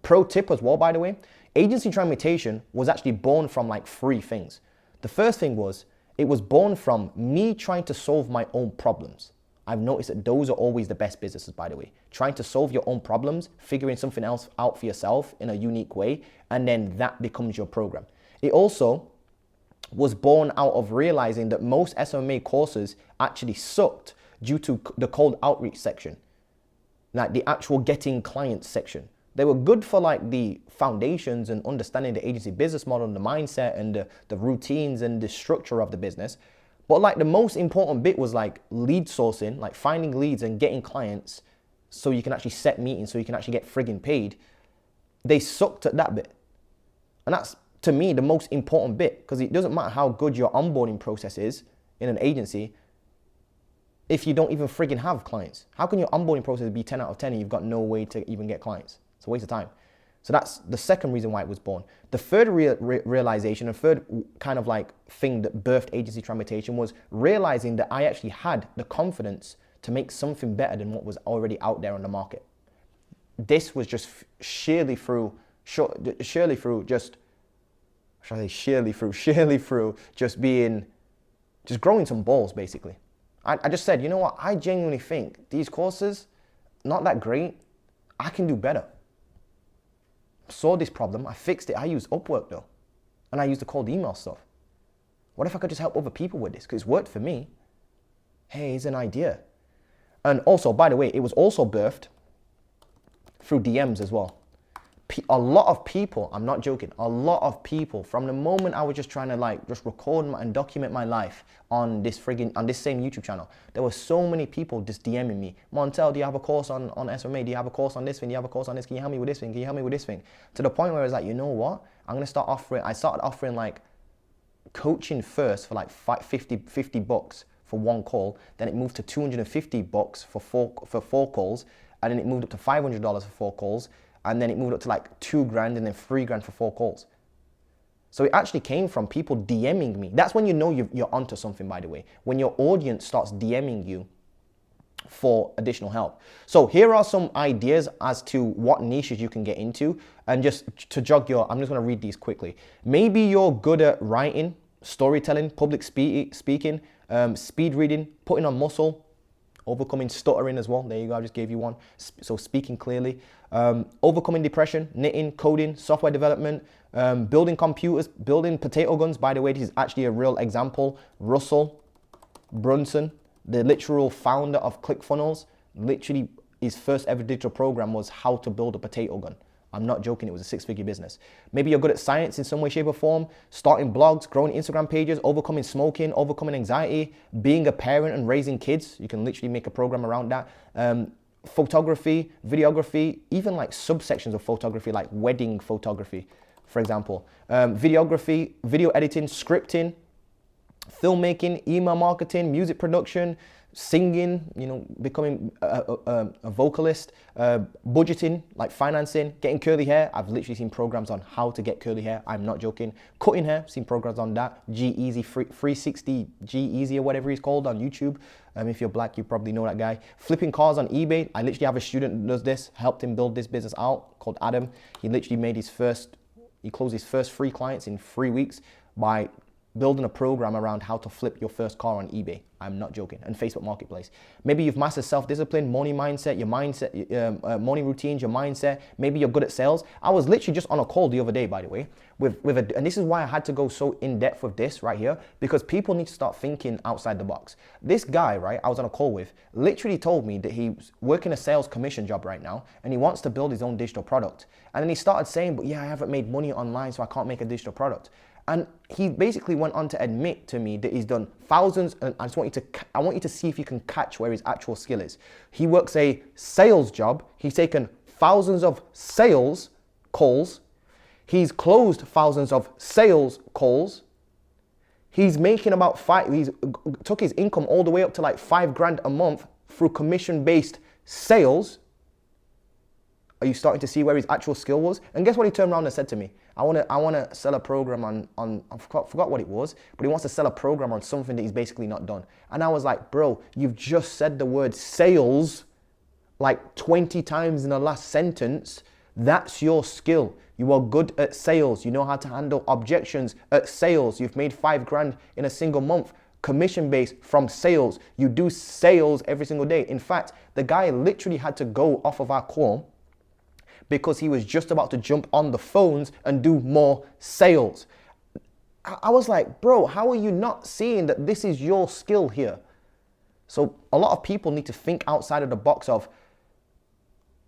Speaker 1: Pro tip as well, by the way, Agency Transmutation was actually born from like 3 things. The first thing was, it was born from me trying to solve my own problems. I've noticed that those are always the best businesses, by the way. Trying to solve your own problems, figuring something else out for yourself in a unique way, and then that becomes your program. It also was born out of realizing that most SMA courses actually sucked due to the cold outreach section, like the actual getting clients section. They were good for like the foundations and understanding the agency business model and the mindset and the routines and the structure of the business. But like the most important bit was like lead sourcing, like finding leads and getting clients so you can actually set meetings, so you can actually get friggin' paid. They sucked at that bit. And that's, to me, the most important bit, because it doesn't matter how good your onboarding process is in an agency if you don't even friggin' have clients. How can your onboarding process be 10 out of 10 and you've got no way to even get clients? It's a waste of time. So that's the second reason why it was born. The third realization, a third kind of like thing that birthed Agency Transmutation was realizing that I actually had the confidence to make something better than what was already out there on the market. This was just sheerly through just growing some balls, basically. I just said, you know what? I genuinely think these courses, not that great. I can do better. Saw this problem, I fixed it. I used Upwork though, and I used the cold email stuff. What if I could just help other people with this? Because it's worked for me. Hey, it's an idea. And also, by the way, it was also birthed through DMs as well. A lot of people, I'm not joking, a lot of people, from the moment I was just trying to like just record and document my life on this same YouTube channel, there were so many people just DMing me. Montel, do you have a course on SMA? Do you have a course on this thing? Do you have a course on this? Can you help me with this thing? Can you help me with this thing? To the point where I was like, you know what? I started offering like coaching first for like $50 for one call. Then it moved to $250 for four calls. And then it moved up to $500 for 4 calls. And then it moved up to like $2,000 and then $3,000 for 4 calls. So it actually came from people DMing me. That's when you know you're onto something, by the way. When your audience starts DMing you for additional help. So here are some ideas as to what niches you can get into. And just to jog your, I'm just going to read these quickly. Maybe you're good at writing, storytelling, public speaking, speed reading, putting on muscle, overcoming stuttering as well. There you go, I just gave you one. So speaking clearly, overcoming depression, knitting, coding, software development, building computers, building potato guns. By the way, this is actually a real example. Russell Brunson, the literal founder of ClickFunnels, literally his first ever digital program was how to build a potato gun. I'm not joking, it was a 6-figure business. Maybe you're good at science in some way, shape or form, starting blogs, growing Instagram pages, overcoming smoking, overcoming anxiety, being a parent and raising kids. You can literally make a program around that. Photography, videography, even like subsections of photography, like wedding photography, for example. Videography, video editing, scripting, filmmaking, email marketing, music production, singing, becoming a vocalist, budgeting, like financing, getting curly hair. I've literally seen programs on how to get curly hair. I'm not joking. Cutting hair, seen programs on that. G-Easy, 360 G-Easy or whatever he's called on YouTube. If you're black, you probably know that guy. Flipping cars on eBay. I literally have a student that does this, helped him build this business out, called Adam. He literally he closed his first 3 clients in 3 weeks by building a program around how to flip your first car on eBay. I'm not joking. And Facebook Marketplace. Maybe you've mastered self-discipline, morning mindset, your mindset, morning routines, your mindset. Maybe you're good at sales. I was literally just on a call the other day, by the way, and this is why I had to go so in depth with this right here, because people need to start thinking outside the box. This guy, right, I was on a call with, literally told me that he's working a sales commission job right now, and he wants to build his own digital product. And then he started saying, but yeah, I haven't made money online, so I can't make a digital product. And he basically went on to admit to me that he's done thousands, and I want you to see if you can catch where his actual skill is. He works a sales job. He's taken thousands of sales calls. He's closed thousands of sales calls. He's making about he's took his income all the way up to like $5,000 a month through commission-based sales. Are you starting to see where his actual skill was? And guess what he turned around and said to me? I want to sell a program on I forgot what it was, but he wants to sell a program on something that he's basically not done. And I was like, bro, you've just said the word sales like 20 times in the last sentence. That's your skill. You are good at sales. You know how to handle objections at sales. You've made $5,000 in a single month. Commission based from sales. You do sales every single day. In fact, the guy literally had to go off of our call because he was just about to jump on the phones and do more sales. I was like, bro, how are you not seeing that this is your skill here? So a lot of people need to think outside of the box of,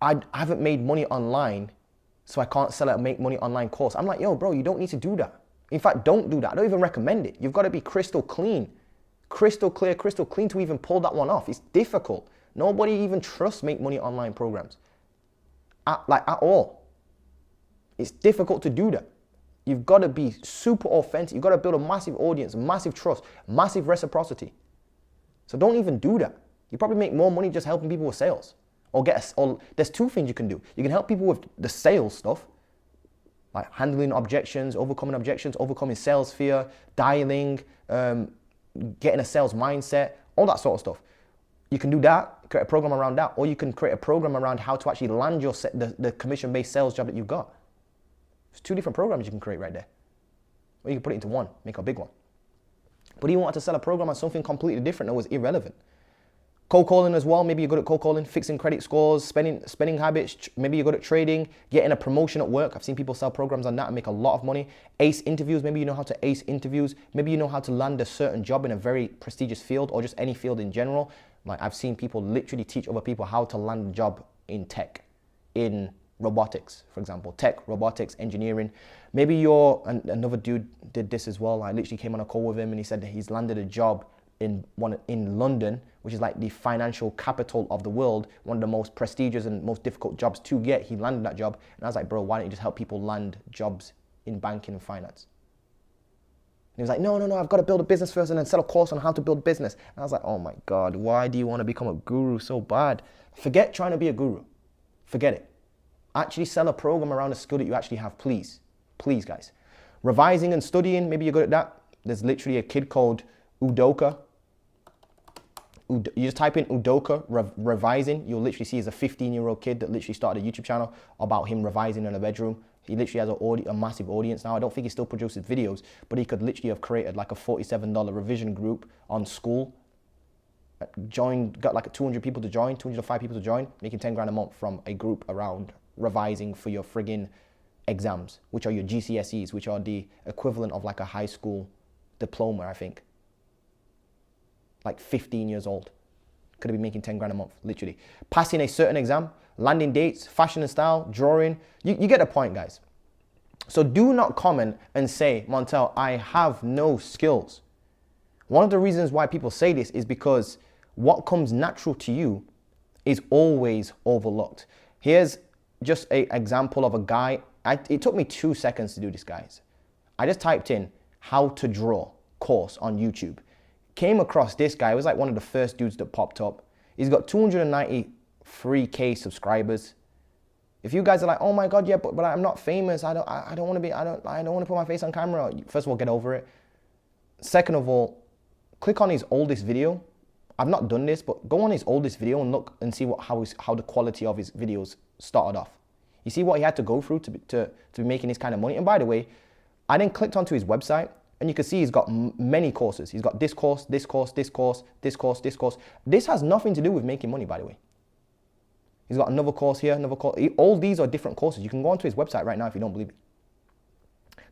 Speaker 1: I haven't made money online, so I can't sell a make money online course. I'm like, yo, bro, you don't need to do that. In fact, don't do that. I don't even recommend it. You've got to be crystal clean, crystal clear, crystal clean to even pull that one off. It's difficult. Nobody even trusts make money online programs. At all. It's difficult to do that. You've got to be super authentic. You've got to build a massive audience, massive trust, massive reciprocity. So don't even do that. You probably make more money just helping people with sales. Or there's 2 things you can do. You can help people with the sales stuff, like handling objections, overcoming sales fear, dialing, getting a sales mindset, all that sort of stuff. You can do that, create a program around that, or you can create a program around how to actually land the commission-based sales job that you've got. There's 2 different programs you can create right there. Or you can put it into one, make a big one. But you want to sell a program on something completely different that was irrelevant. Cold calling as well. Maybe you're good at cold calling, fixing credit scores, spending habits. Maybe you're good at trading, getting a promotion at work. I've seen people sell programs on that and make a lot of money. Ace interviews. Maybe you know how to ace interviews. Maybe you know how to land a certain job in a very prestigious field or just any field in general. Like I've seen people literally teach other people how to land a job in tech, in robotics, for example, tech, robotics, engineering. Maybe another dude did this as well. I literally came on a call with him and he said that he's landed a job in London, which is like the financial capital of the world, one of the most prestigious and most difficult jobs to get. He landed that job. And I was like, bro, why don't you just help people land jobs in banking and finance? He was like, no, I've got to build a business first and then sell a course on how to build business. And I was like, oh my God, why do you want to become a guru so bad? Forget trying to be a guru. Forget it. Actually sell a program around a skill that you actually have, please. Please, guys. Revising and studying, maybe you're good at that. There's literally a kid called Udoka. you just type in Udoka revising, you'll literally see he's a 15-year-old kid that literally started a YouTube channel about him revising in a bedroom. He literally has a massive audience now. I don't think he still produces videos, but he could literally have created like a $47 revision group on school. Got like 200 people to join, 205 people to join, making 10 grand a month from a group around revising for your friggin' exams, which are your GCSEs, which are the equivalent of like a high school diploma, I think. Like 15 years old. Could have been making 10 grand a month, literally. Passing a certain exam, landing dates, fashion and style, drawing. You get the point, guys. So do not comment and say, Montel, I have no skills. One of the reasons why people say this is because what comes natural to you is always overlooked. Here's just an example of a guy. It took me 2 seconds to do this, guys. I just typed in how to draw course on YouTube. Came across this guy. It was like one of the first dudes that popped up. He's got 293K subscribers. If you guys are like, oh my God, yeah, but I'm not famous. I don't want to put my face on camera. First of all, get over it. Second of all, click on his oldest video. I've not done this, but go on his oldest video and look and see how the quality of his videos started off. You see what he had to go through to be making this kind of money. And by the way, I then clicked onto his website, and you can see he's got many courses. He's got this course, this course, this course, this course, this course. This has nothing to do with making money, by the way. He's got another course here, another course. All these are different courses. You can go onto his website right now if you don't believe it.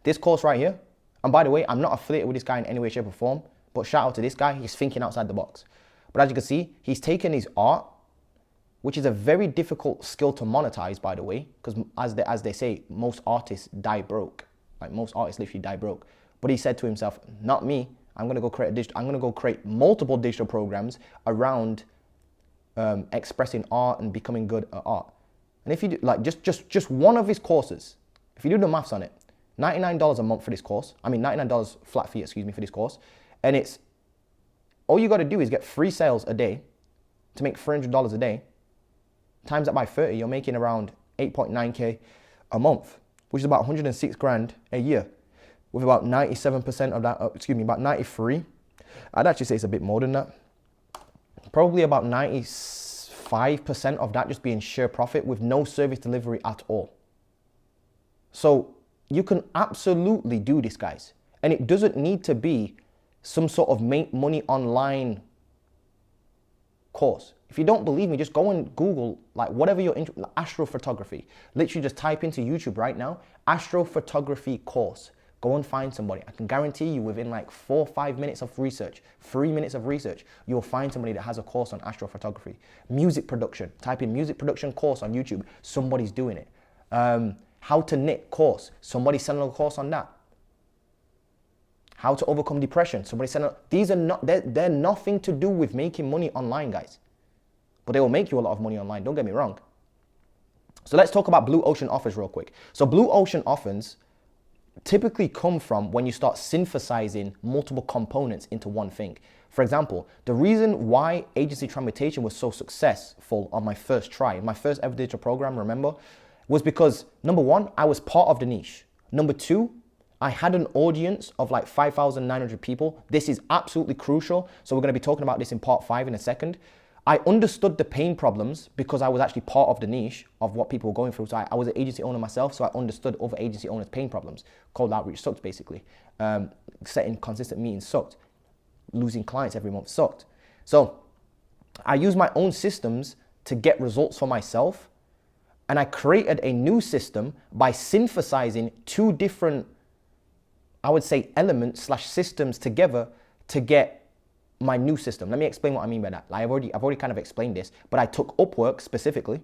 Speaker 1: This course right here, and by the way, I'm not affiliated with this guy in any way, shape, or form, but shout out to this guy. He's thinking outside the box. But as you can see, he's taken his art, which is a very difficult skill to monetize, by the way, because as they say, most artists die broke. Like most artists literally die broke. But he said to himself, not me. I'm gonna go create multiple digital programs around expressing art and becoming good at art. And if you do like just one of his courses, if you do the maths on it, $99 a month for this course. I mean $99 flat fee, excuse me, for this course. And it's all you got to do is get 3 sales a day to make $300 a day. Times that by 30, you're making around 8.9K a month, which is about 106 grand a year. With about 97% of that, about 93. I'd actually say it's a bit more than that. Probably about 95% of that just being sheer profit with no service delivery at all. So you can absolutely do this, guys. And it doesn't need to be some sort of make money online course. If you don't believe me, just go and Google like whatever you're into, like astrophotography. Literally just type into YouTube right now, astrophotography course. Go and find somebody. I can guarantee you within like 4 or 5 minutes of research, 3 minutes of research, you'll find somebody that has a course on astrophotography. Music production, type in music production course on YouTube. Somebody's doing it. How to knit course. Somebody's selling a course on that. How to overcome depression. Somebody selling. These are not, they're nothing to do with making money online, guys. But they will make you a lot of money online. Don't get me wrong. So let's talk about blue ocean offers real quick. So blue ocean offers typically come from when you start synthesizing multiple components into one thing. For example, the reason why Agency Transmutation was so successful on my first try, my first ever digital program, remember, was because number one, I was part of the niche. Number two, I had an audience of like 5,900 people. This is absolutely crucial. So we're going to be talking about this in part 5 in a second. I understood the pain problems because I was actually part of the niche of what people were going through. So I was an agency owner myself, so I understood other agency owners' pain problems. Cold outreach sucked, basically. Setting consistent meetings sucked. Losing clients every month sucked. So I used my own systems to get results for myself. And I created a new system by synthesizing 2 different, I would say, elements / systems together to get my new system. Let me explain what I mean by that. Like I've already kind of explained this, but I took Upwork specifically,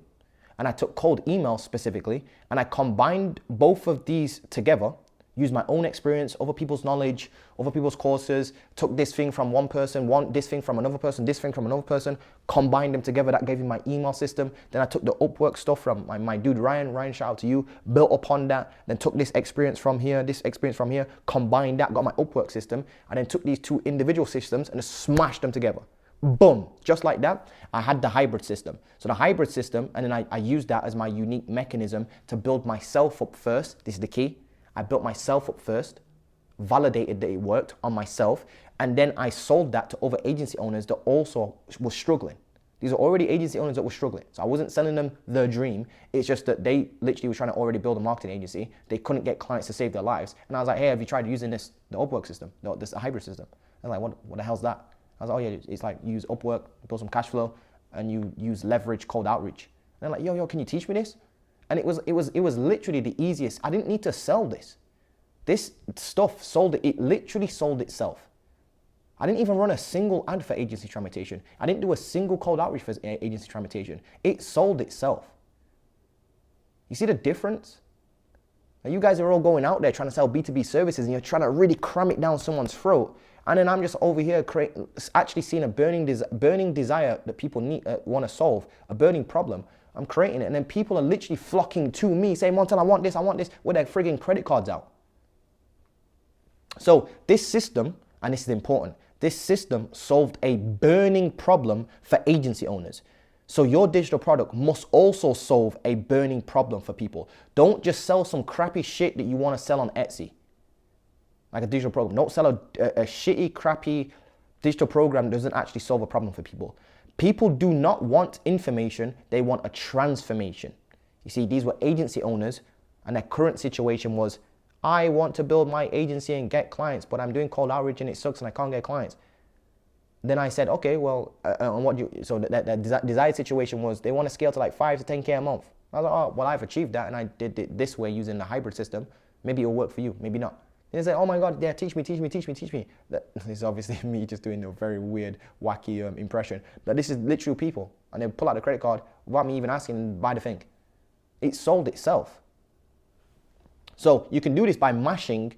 Speaker 1: and I took cold email specifically, and I combined both of these together, used my own experience, other people's knowledge, other people's courses, took this thing from one person, this thing from another person, this thing from another person, combined them together. That gave me my email system. Then I took the Upwork stuff from my dude Ryan, shout out to you, built upon that, then took this experience from here, combined that, got my Upwork system, and then took these 2 individual systems and just smashed them together. Boom, just like that, I had the hybrid system. So the hybrid system, and then I used that as my unique mechanism to build myself up first. This is the key. I built myself up first, validated that it worked on myself, And then I sold that to other agency owners that also were struggling. These are already agency owners that were struggling. So I wasn't selling them the dream. It's just that they literally were trying to already build a marketing agency. They couldn't get clients to save their lives. And I was like, hey, have you tried using the Upwork system? No, this hybrid system. I was like, what the hell's that? I was like, oh yeah, it's like use Upwork, build some cash flow, and you use leverage cold outreach. And they're like, yo, can you teach me this? And it was literally the easiest. I didn't need to sell this. This stuff sold it. It literally sold itself. I didn't even run a single ad for Agency Transmutation. I didn't do a single cold outreach for Agency Transmutation. It sold itself. You see the difference? Now you guys are all going out there trying to sell B2B services and you're trying to really cram it down someone's throat. And then I'm just over here actually seeing a burning desire that people want to solve, a burning problem. I'm creating it. And then people are literally flocking to me saying, Montel, I want this, with their frigging credit cards out. So this system, and this is important, this system solved a burning problem for agency owners. So your digital product must also solve a burning problem for people. Don't just sell some crappy shit that you want to sell on Etsy, like a digital program. Don't sell a shitty, crappy digital program that doesn't actually solve a problem for people. People do not want information, they want a transformation. You see, these were agency owners and their current situation was, I want to build my agency and get clients, but I'm doing cold outreach and it sucks and I can't get clients. Then I said, okay, well, so that desired situation was they want to scale to like 5 to 10K a month. I was like, oh, well, I've achieved that and I did it this way using the hybrid system. Maybe it'll work for you, maybe not. Then they say, oh my God, yeah, teach me. This is obviously me just doing a very weird, wacky impression. But this is literal people. And they pull out the credit card without me even asking and buy the thing. It sold itself. So you can do this by mashing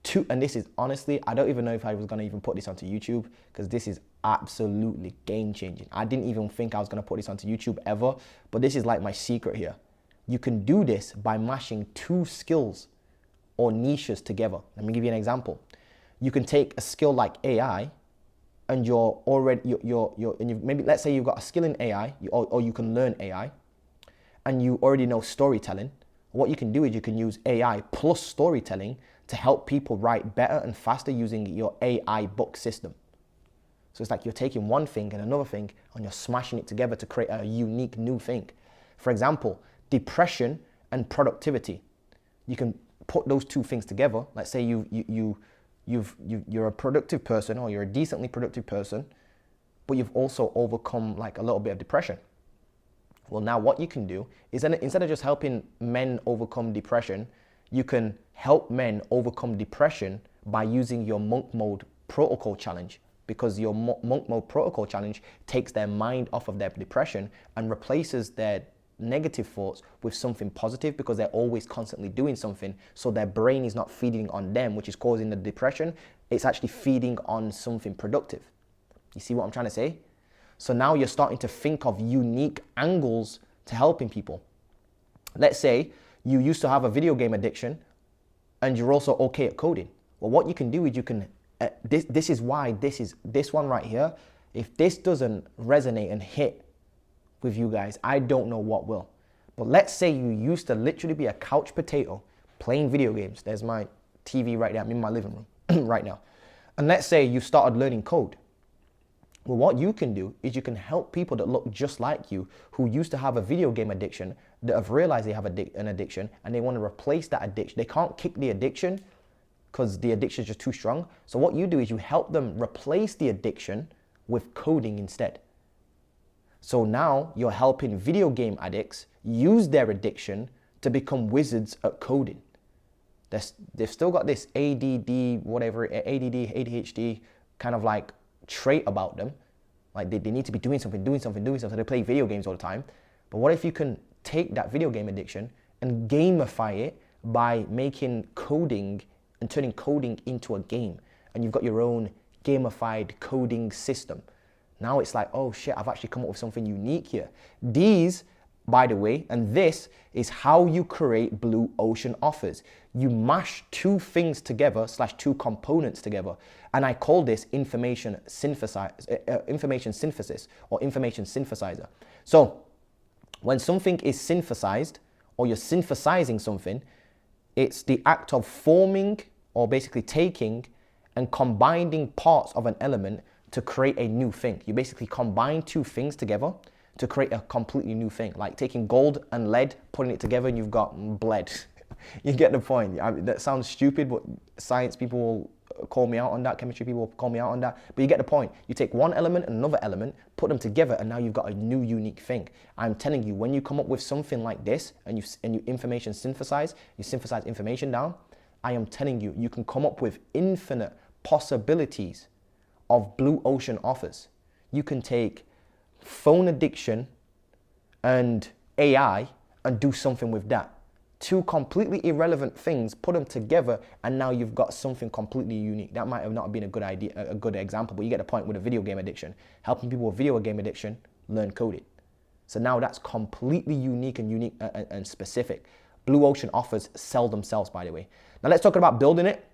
Speaker 1: two, and this is honestly, I don't even know if I was gonna even put this onto YouTube because this is absolutely game changing. I didn't even think I was gonna put this onto YouTube ever, but this is like my secret here. You can do this by mashing two skills or niches together. Let me give you an example. You can take a skill like AI and maybe let's say you've got a skill in AI or you can learn AI and you already know storytelling. What you can do is you can use AI plus storytelling to help people write better and faster using your AI book system. So it's like you're taking one thing and another thing and you're smashing it together to create a unique new thing. For example, depression and productivity. You can put those two things together. Let's say you're a productive person or you're a decently productive person, but you've also overcome like a little bit of depression. Well, now what you can do is instead of just helping men overcome depression, you can help men overcome depression by using your monk mode protocol challenge, because your monk mode protocol challenge takes their mind off of their depression and replaces their negative thoughts with something positive, because they're always constantly doing something. So their brain is not feeding on them, which is causing the depression. It's actually feeding on something productive. You see what I'm trying to say? So now you're starting to think of unique angles to helping people. Let's say you used to have a video game addiction and you're also okay at coding. Well, what you can do is you can, this is why this one right here, if this doesn't resonate and hit with you guys, I don't know what will. But let's say you used to literally be a couch potato playing video games. There's my TV right there. I'm in my living room right now. And let's say you started learning code. Well, what you can do is you can help people that look just like you who used to have a video game addiction, that have realized they have an addiction and they want to replace that addiction. They can't kick the addiction because the addiction is just too strong. So what you do is you help them replace the addiction with coding instead. So now you're helping video game addicts use their addiction to become wizards at coding. They've still got this ADD, ADHD kind of like trait about them. Like they need to be doing something. They play video games all the time. But what if you can take that video game addiction and gamify it by making coding and turning coding into a game? And you've got your own gamified coding system. Now it's like, oh shit, I've actually come up with something unique here. These, by the way, and this is how you create blue ocean offers. You mash two things together / two components together. And I call this information synthesis or information synthesizer. So when something is synthesized or you're synthesizing something, it's the act of forming or basically taking and combining parts of an element to create a new thing. You basically combine two things together to create a completely new thing. Like taking gold and lead, putting it together, and you've got bled. You get the point. That sounds stupid, but science people will call me out on that. Chemistry people will call me out on that. But you get the point. You take one element and another element, put them together, and now you've got a new unique thing. I'm telling you, when you come up with something like this and you information synthesize, you synthesize information down, I am telling you, you can come up with infinite possibilities of blue ocean offers. You can take phone addiction and AI and do something with that. Two completely irrelevant things, put them together, and now you've got something completely unique. That might have not been a good idea, a good example, but you get the point with a video game addiction. Helping people with video game addiction learn coding. So now that's completely unique and specific. Blue ocean offers sell themselves, by the way. Now let's talk about building it.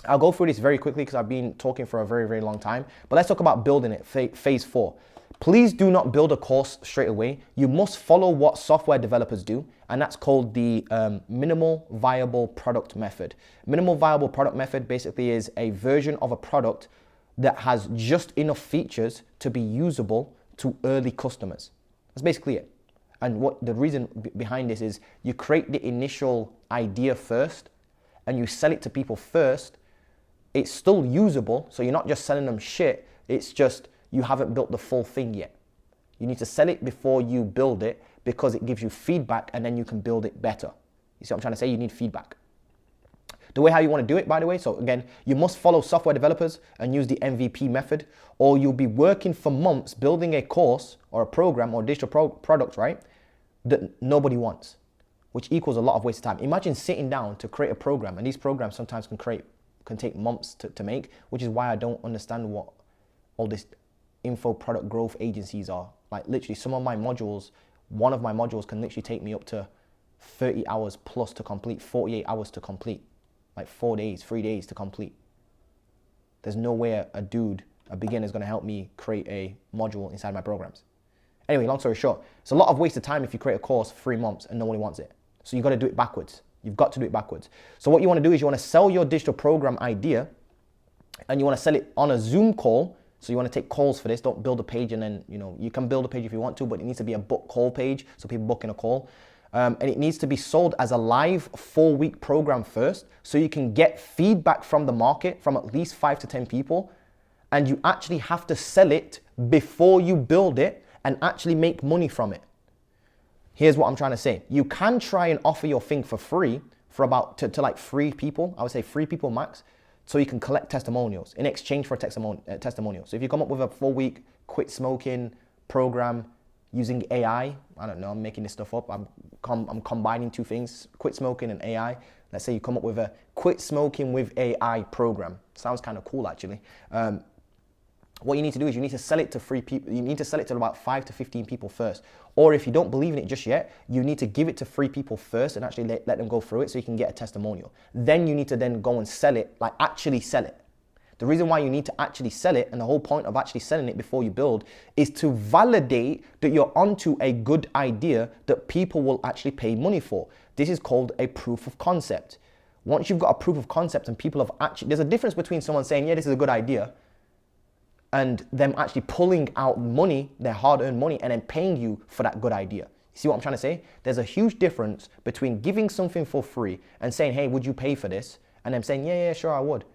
Speaker 1: I'll go through this very quickly because I've been talking for a very, very long time. But let's talk about building it, phase 4. Please do not build a course straight away. You must follow what software developers do, and that's called the minimal viable product method. Minimal viable product method basically is a version of a product that has just enough features to be usable to early customers. That's basically it. And what the reason behind this is you create the initial idea first and you sell it to people first. It's still usable, so you're not just selling them shit, it's just you haven't built the full thing yet. You need to sell it before you build it because it gives you feedback and then you can build it better. You see what I'm trying to say? You need feedback. The way how you want to do it, by the way, so again, you must follow software developers and use the MVP method, or you'll be working for months building a course or a program or digital product, right, that nobody wants, which equals a lot of waste of time. Imagine sitting down to create a program, and these programs sometimes can take months to make, which is why I don't understand what all this info product growth agencies are. Like literally some of my modules, one of my modules can literally take me up to 30 hours plus to complete, 48 hours to complete, like 4 days, 3 days to complete. There's no way a beginner is going to help me create a module inside my programs. Anyway, long story short, it's a lot of waste of time if you create a course for 3 months and nobody wants it. So you got to do it backwards. You've got to do it backwards. So what you want to do is you want to sell your digital program idea and you want to sell it on a Zoom call. So you want to take calls for this. Don't build a page and then, you can build a page if you want to, but it needs to be a book call page. So people book in a call. And it needs to be sold as a live 4-week program first. So you can get feedback from the market from at least 5 to 10 people. And you actually have to sell it before you build it and actually make money from it. Here's what I'm trying to say. You can try and offer your thing for free for about to like 3 people. I would say 3 people max. So you can collect testimonials in exchange for a testimonial. So if you come up with a 4-week quit smoking program using AI, I don't know, I'm making this stuff up. I'm combining 2 things, quit smoking and AI. Let's say you come up with a quit smoking with AI program. Sounds kind of cool, actually. What you need to do is you need to sell it to 3 people. You need to sell it to about 5 to 15 people first. Or if you don't believe in it just yet, you need to give it to 3 people first and actually let them go through it so you can get a testimonial. Then you need to then go and sell it, like actually sell it. The reason why you need to actually sell it, and the whole point of actually selling it before you build, is to validate that you're onto a good idea that people will actually pay money for. This is called a proof of concept. Once you've got a proof of concept and people have actually, there's a difference between someone saying, yeah, this is a good idea, and them actually pulling out money, their hard-earned money, and then paying you for that good idea. You see what I'm trying to say? There's a huge difference between giving something for free and saying, hey, would you pay for this? And them saying, yeah, sure, I would.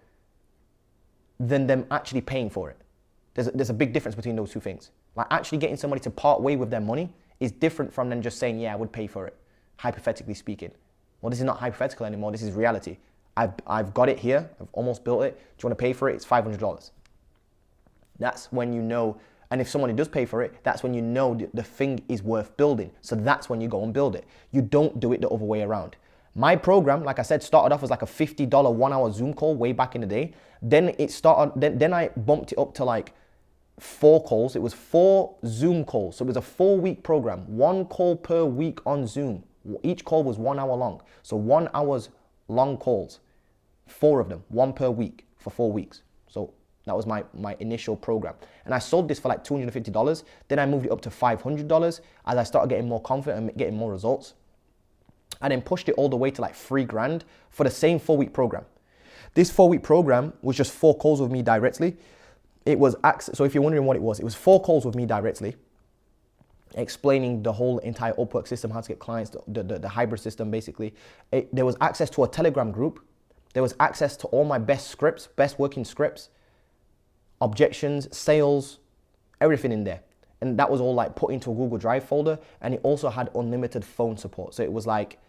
Speaker 1: Than them actually paying for it. There's a big difference between those 2 things. Like actually getting somebody to part way with their money is different from them just saying, yeah, I would pay for it, hypothetically speaking. Well, this is not hypothetical anymore. This is reality. I've got it here. I've almost built it. Do you want to pay for it? It's $500. That's when you know, and if somebody does pay for it, that's when you know the thing is worth building. So that's when you go and build it. You don't do it the other way around. My program, like I said, started off as like a $50 1-hour Zoom call way back in the day. Then then I bumped it up to like 4 calls. It was 4 Zoom calls. So it was a 4-week program, 1 call per week on Zoom. Each call was 1 hour long. So 1 hour's long calls, 4 of them, 1 per week for 4 weeks. So that was my initial program. And I sold this for like $250. Then I moved it up to $500 as I started getting more confident and getting more results. I then pushed it all the way to like $3,000 for the same 4-week program. This 4-week program was just 4 calls with me directly. It was so if you're wondering what it was 4 calls with me directly, explaining the whole entire Upwork system, how to get clients, the hybrid system basically. There was access to a Telegram group. There was access to all my best scripts, best working scripts, objections, sales, everything in there. And that was all like put into a Google Drive folder. And it also had unlimited phone support. So it was like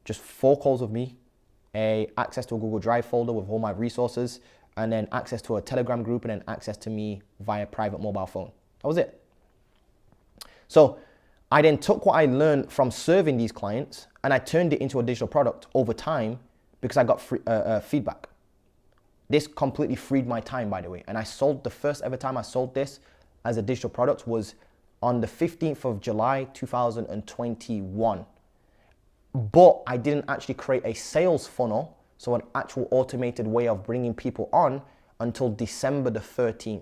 Speaker 1: just 4 calls with me, access to a Google Drive folder with all my resources, and then access to a Telegram group, and then access to me via private mobile phone. That was it. So I then took what I learned from serving these clients and I turned it into a digital product over time because I got free, feedback. This completely freed my time, by the way. And I sold, the first ever time I sold this as a digital product was on the 15th of July, 2021. But I didn't actually create a sales funnel, so an actual automated way of bringing people on, until December the 13th,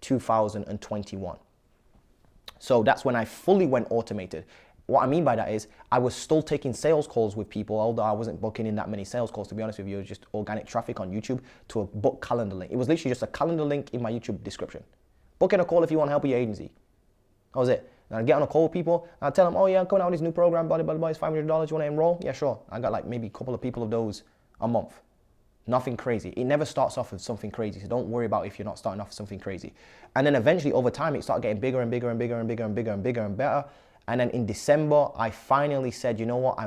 Speaker 1: 2021. So that's when I fully went automated. What I mean by that is I was still taking sales calls with people, although I wasn't booking in that many sales calls, to be honest with you. It was just organic traffic on YouTube to a book calendar link. It was literally just a calendar link in my YouTube description. Book in a call if you want help with your agency. That was it. And I'd get on a call with people, and I'd tell them, oh yeah, I'm coming out with this new program, blah, blah, blah, it's $500, you want to enroll? Yeah, sure. I got like maybe a couple of people of those a month. Nothing crazy. It never starts off with something crazy, so don't worry about if you're not starting off with something crazy. And then eventually over time, it started getting bigger and bigger and bigger and bigger and bigger and bigger and better. And then in December, I finally said, you know what,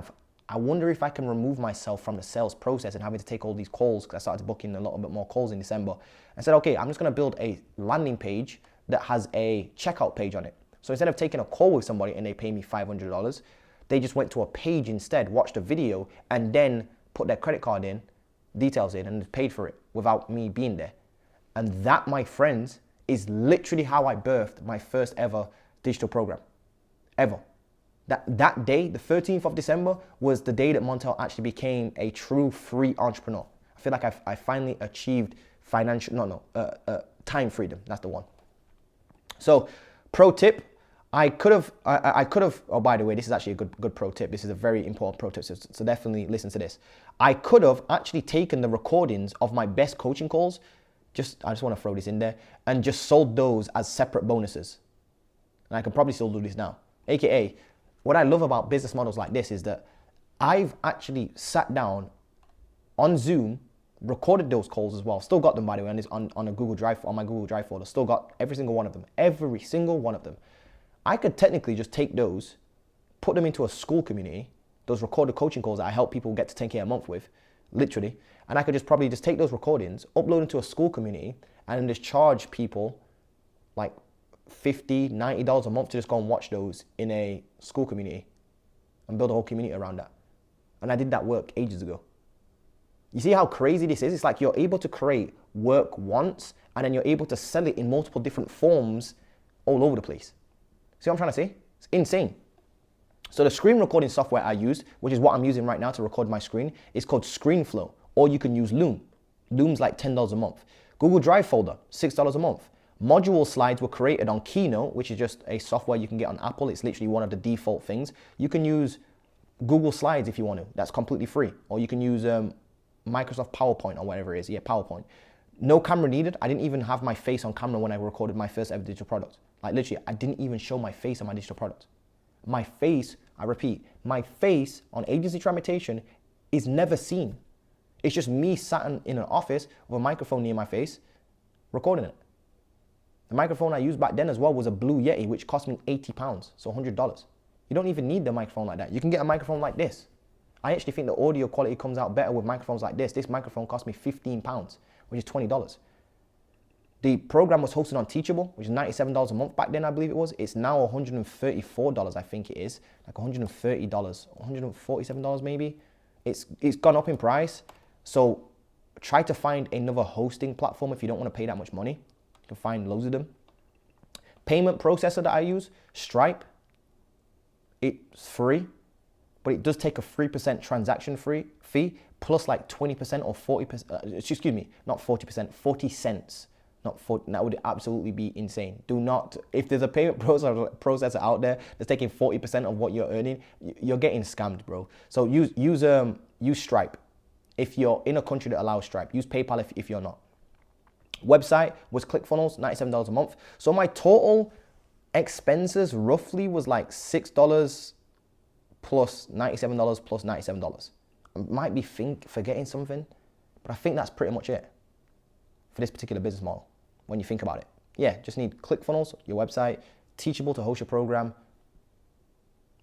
Speaker 1: I wonder if I can remove myself from the sales process and having to take all these calls, because I started booking a little bit more calls in December. I said, okay, I'm just gonna build a landing page that has a checkout page on it. So instead of taking a call with somebody and they pay me $500, they just went to a page instead, watched a video, and then put their credit card in, details in, and paid for it without me being there. And that, my friends, is literally how I birthed my first ever digital program, ever. That day, the 13th of December, was the day that Montel actually became a true free entrepreneur. I feel like I finally achieved time freedom. That's the one. So, pro tip, I could have, oh, by the way, this is actually a good pro tip. This is a very important pro tip, so definitely listen to this. I could have actually taken the recordings of my best coaching calls, I just want to throw this in there, and just sold those as separate bonuses. And I can probably still do this now. AKA, what I love about business models like this is that I've actually sat down on Zoom, recorded those calls as well. Still got them, by the way, on a Google Drive, on my Google Drive folder. Still got every single one of them. Every single one of them. I could technically just take those, put them into a school community, those recorded coaching calls that I help people get to 10K a month with, literally, and I could just probably just take those recordings, upload them to a school community, and then just charge people like $50, $90 a month to just go and watch those in a school community and build a whole community around that. And I did that work ages ago. You see how crazy this is? It's like you're able to create work once, and then you're able to sell it in multiple different forms all over the place. See what I'm trying to say? It's insane. So the screen recording software I used, which is what I'm using right now to record my screen, is called ScreenFlow, or you can use Loom. Loom's like $10 a month. Google Drive folder, $6 a month. Module slides were created on Keynote, which is just a software you can get on Apple. It's literally one of the default things. You can use Google Slides if you want to. That's completely free. Or you can use Microsoft PowerPoint or whatever it is. Yeah, PowerPoint. No camera needed. I didn't even have my face on camera when I recorded my first ever digital product. Like literally, I didn't even show my face on my digital product. My face, I repeat, my face on Agency Transmutation is never seen. It's just me sat in an office with a microphone near my face, recording it. The microphone I used back then as well was a Blue Yeti, which cost me £80, so $100. You don't even need the microphone like that. You can get a microphone like this. I actually think the audio quality comes out better with microphones like this. This microphone cost me £15, which is $20. The program was hosted on Teachable, which is $97 a month back then, I believe it was. It's now $134, I think it is. Like $130, $147 maybe. It's gone up in price. So try to find another hosting platform if you don't want to pay that much money. You can find loads of them. Payment processor that I use, Stripe. It's free, but it does take a 3% transaction fee plus like 20% or 40%, excuse me, not 40%, 40 cents. Not 40, that would absolutely be insane. Do not, if there's a payment processor out there that's taking 40% of what you're earning, you're getting scammed, bro. So use Stripe. if you're in a country that allows Stripe. Use PayPal if you're not. Website was ClickFunnels, $97 a month. So my total expenses roughly was like $6 plus $97 plus $97. I might be forgetting something, but I think that's pretty much it for this particular business model when you think about it. Yeah, just need ClickFunnels, your website, Teachable to host your program,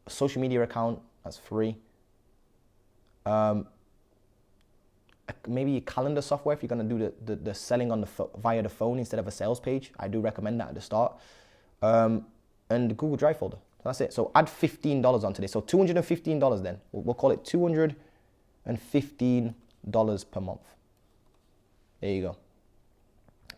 Speaker 1: a social media account, that's free. Maybe calendar software if you're going to do the selling on via the phone instead of a sales page. I do recommend that at the start. And the Google Drive folder. That's it. So add $15 onto this. So $215 then. We'll call it $215 per month. There you go.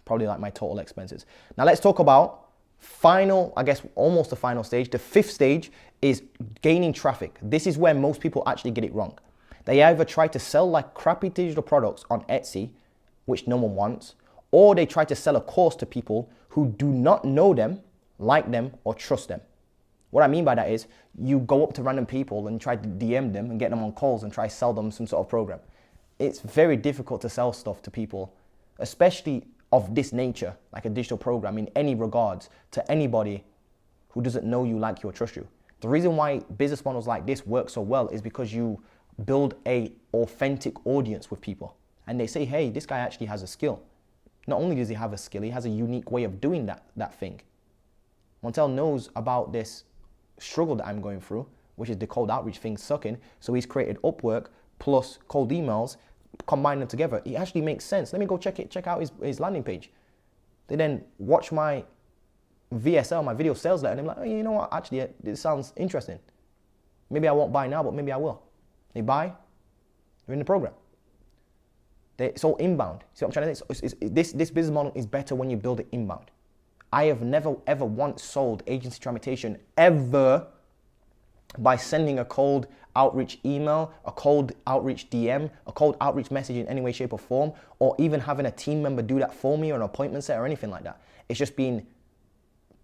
Speaker 1: Probably like my total expenses. Now let's talk about final, I guess almost the final stage. The fifth stage is gaining traffic. This is where most people actually get it wrong. They either try to sell like crappy digital products on Etsy, which no one wants, or they try to sell a course to people who do not know them, like them, or trust them. What I mean by that is you go up to random people and try to DM them and get them on calls and try to sell them some sort of program. It's very difficult to sell stuff to people, especially of this nature, like a digital program in any regards, to anybody who doesn't know you, like you, or trust you. The reason why business models like this work so well is because you build a authentic audience with people. And they say, hey, this guy actually has a skill. Not only does he have a skill, he has a unique way of doing that thing. Montel knows about this struggle that I'm going through, which is the cold outreach thing sucking. So he's created Upwork plus cold emails, combine them together. It actually makes sense. Let me go check out his landing page. They then watch my VSL, my video sales letter, and I'm like, oh, you know what, actually, this sounds interesting. Maybe I won't buy now, but maybe I will. They buy, they're in the program. It's all inbound. See what I'm trying to say? This business model is better when you build it inbound. I have never ever once sold Agency Transmutation ever by sending a cold outreach email, a cold outreach DM, a cold outreach message in any way, shape, or form, or even having a team member do that for me or an appointment set or anything like that. It's just been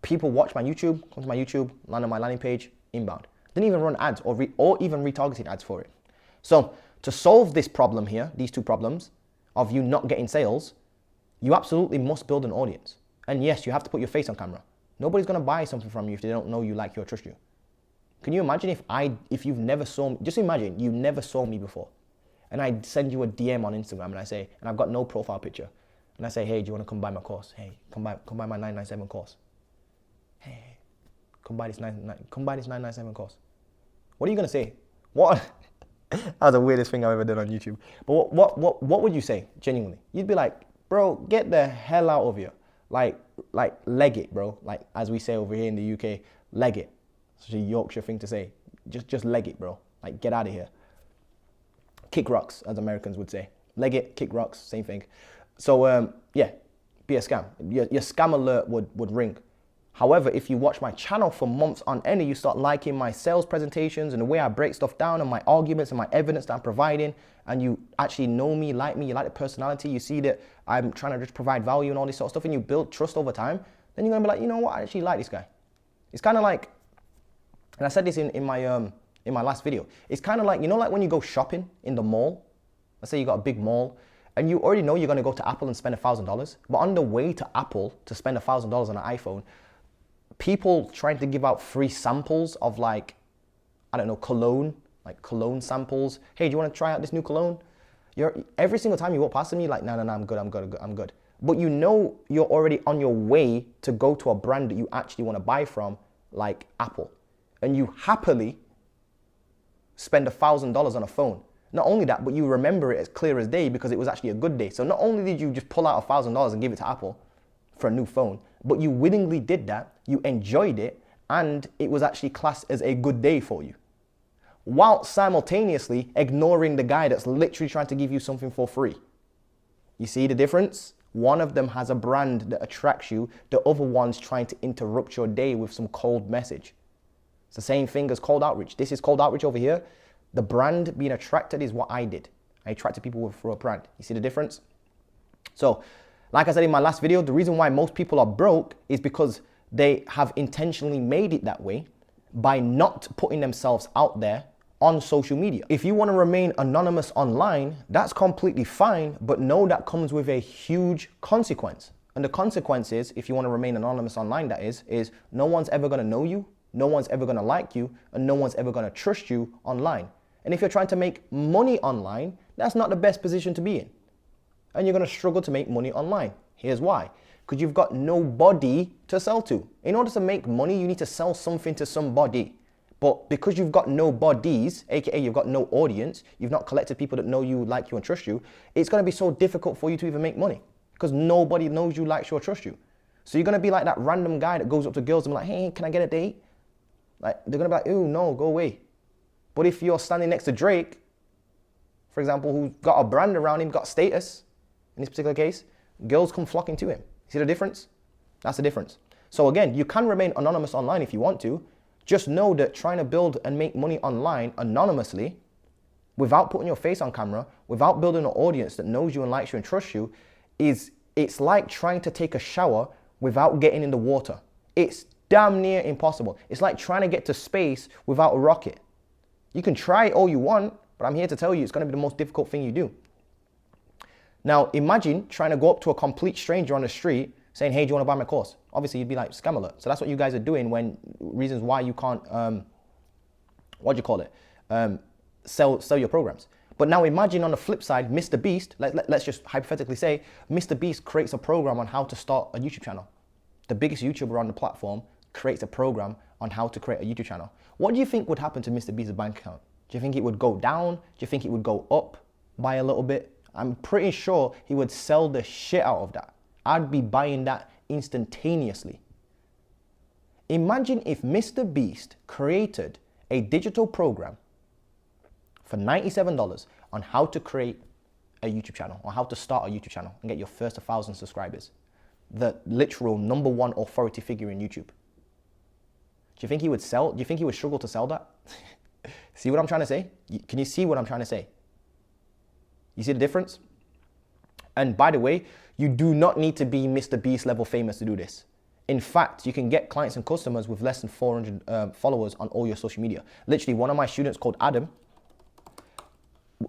Speaker 1: people watch my YouTube, come to my YouTube, land on my landing page, inbound. Didn't even run ads or even retargeted ads for it. So to solve this problem here, these two problems of you not getting sales, you absolutely must build an audience. And yes, you have to put your face on camera. Nobody's gonna buy something from you if they don't know you, like you, or trust you. Can you imagine if you've never saw me, just imagine you never saw me before. And I send you a DM on Instagram and I say, and I've got no profile picture. And I say, hey, do you wanna come buy my course? Hey, come buy my 997 course. Hey, come buy this 997 course. What are you gonna say? What? That's the weirdest thing I've ever done on YouTube. But what would you say, genuinely? You'd be like, bro, get the hell out of here. Like leg it, bro. Like, as we say over here in the UK, leg it. Such a Yorkshire thing to say. Just leg it, bro. Like, get out of here. Kick rocks, as Americans would say. Leg it, kick rocks, same thing. So, yeah, be a scam. Your scam alert would ring. However, if you watch my channel for months on end, you start liking my sales presentations and the way I break stuff down and my arguments and my evidence that I'm providing, and you actually know me, you like the personality, you see that I'm trying to just provide value and all this sort of stuff, and you build trust over time, then you're gonna be like, you know what, I actually like this guy. It's kind of like, and I said this in my last video, it's kind of like, you know, like when you go shopping in the mall, let's say you got a big mall, and you already know you're gonna go to Apple and spend $1,000, but on the way to Apple to spend $1,000 on an iPhone, people trying to give out free samples of, like, I don't know, cologne, like cologne samples. Hey, do you want to try out this new cologne? Every single time you walk past them, you're like, no, I'm good. But you know you're already on your way to go to a brand that you actually want to buy from, like Apple. And you happily spend $1,000 on a phone. Not only that, but you remember it as clear as day because it was actually a good day. So not only did you just pull out $1,000 and give it to Apple for a new phone, but you willingly did that, you enjoyed it, and it was actually classed as a good day for you, while simultaneously ignoring the guy that's literally trying to give you something for free. You see the difference? One of them has a brand that attracts you, the other one's trying to interrupt your day with some cold message. It's the same thing as cold outreach. This is cold outreach over here. The brand being attracted is what I did. I attracted people through a brand. You see the difference? So, like I said in my last video, the reason why most people are broke is because they have intentionally made it that way by not putting themselves out there on social media. If you want to remain anonymous online, that's completely fine, but know that comes with a huge consequence. And the consequence is, if you want to remain anonymous online, that is no one's ever going to know you, no one's ever going to like you, and no one's ever going to trust you online. And if you're trying to make money online, that's not the best position to be in. And you're going to struggle to make money online. Here's why. Because you've got nobody to sell to. In order to make money, you need to sell something to somebody. But because you've got no bodies, aka you've got no audience, you've not collected people that know you, like you, and trust you, it's going to be so difficult for you to even make money because nobody knows you, likes you, or trusts you. So you're going to be like that random guy that goes up to girls and be like, hey, can I get a date? Like, they're going to be like, ooh, no, go away. But if you're standing next to Drake, for example, who's got a brand around him, got status, in this particular case, girls come flocking to him. See the difference? That's the difference. So again, you can remain anonymous online if you want to. Just know that trying to build and make money online anonymously, without putting your face on camera, without building an audience that knows you and likes you and trusts you, it's like trying to take a shower without getting in the water. It's damn near impossible. It's like trying to get to space without a rocket. You can try it all you want, but I'm here to tell you it's going to be the most difficult thing you do. Now, imagine trying to go up to a complete stranger on the street saying, hey, do you want to buy my course? Obviously, you'd be like, scam alert. So that's what you guys are doing when reasons why you can't, sell your programs. But now imagine on the flip side, Mr. Beast, let's just hypothetically say, Mr. Beast creates a program on how to start a YouTube channel. The biggest YouTuber on the platform creates a program on how to create a YouTube channel. What do you think would happen to Mr. Beast's bank account? Do you think it would go down? Do you think it would go up by a little bit? I'm pretty sure he would sell the shit out of that. I'd be buying that instantaneously. Imagine if Mr. Beast created a digital program for $97 on how to create a YouTube channel or how to start a YouTube channel and get your first 1,000 subscribers. The literal #1 authority figure in YouTube. Do you think he would sell? Do you think he would struggle to sell that? See what I'm trying to say? Can you see what I'm trying to say? You see the difference? And by the way, you do not need to be Mr. Beast level famous to do this. In fact, you can get clients and customers with less than 400 followers on all your social media. Literally, one of my students called Adam,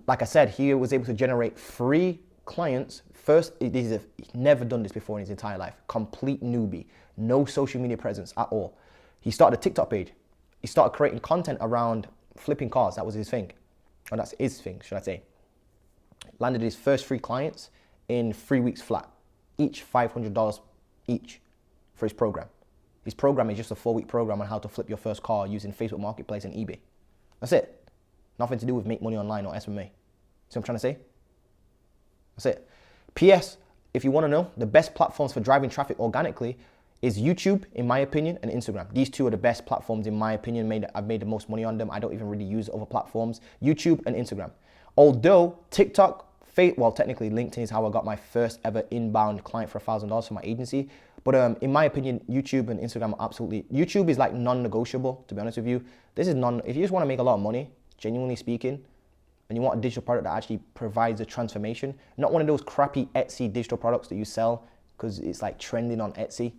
Speaker 1: like I said, he was able to generate 3 clients. First, he's never done this before in his entire life. Complete newbie, no social media presence at all. He started a TikTok page. He started creating content around flipping cars. That was his thing. Or that's his thing, should I say. Landed his first 3 clients in 3 weeks flat, each $500 each for his program. His program is just a 4-week program on how to flip your first car using Facebook Marketplace and eBay. That's it. Nothing to do with make money online or SMA. See what I'm trying to say? That's it. P.S. If you want to know, the best platforms for driving traffic organically is YouTube, in my opinion, and Instagram. These 2 are the best platforms, in my opinion. I've made the most money on them. I don't even really use other platforms. YouTube and Instagram. Although TikTok, well, technically LinkedIn is how I got my first ever inbound client for $1,000 for my agency. But in my opinion, YouTube and Instagram are absolutely, YouTube is like non-negotiable, to be honest with you. If you just want to make a lot of money, genuinely speaking, and you want a digital product that actually provides a transformation, not one of those crappy Etsy digital products that you sell because it's like trending on Etsy.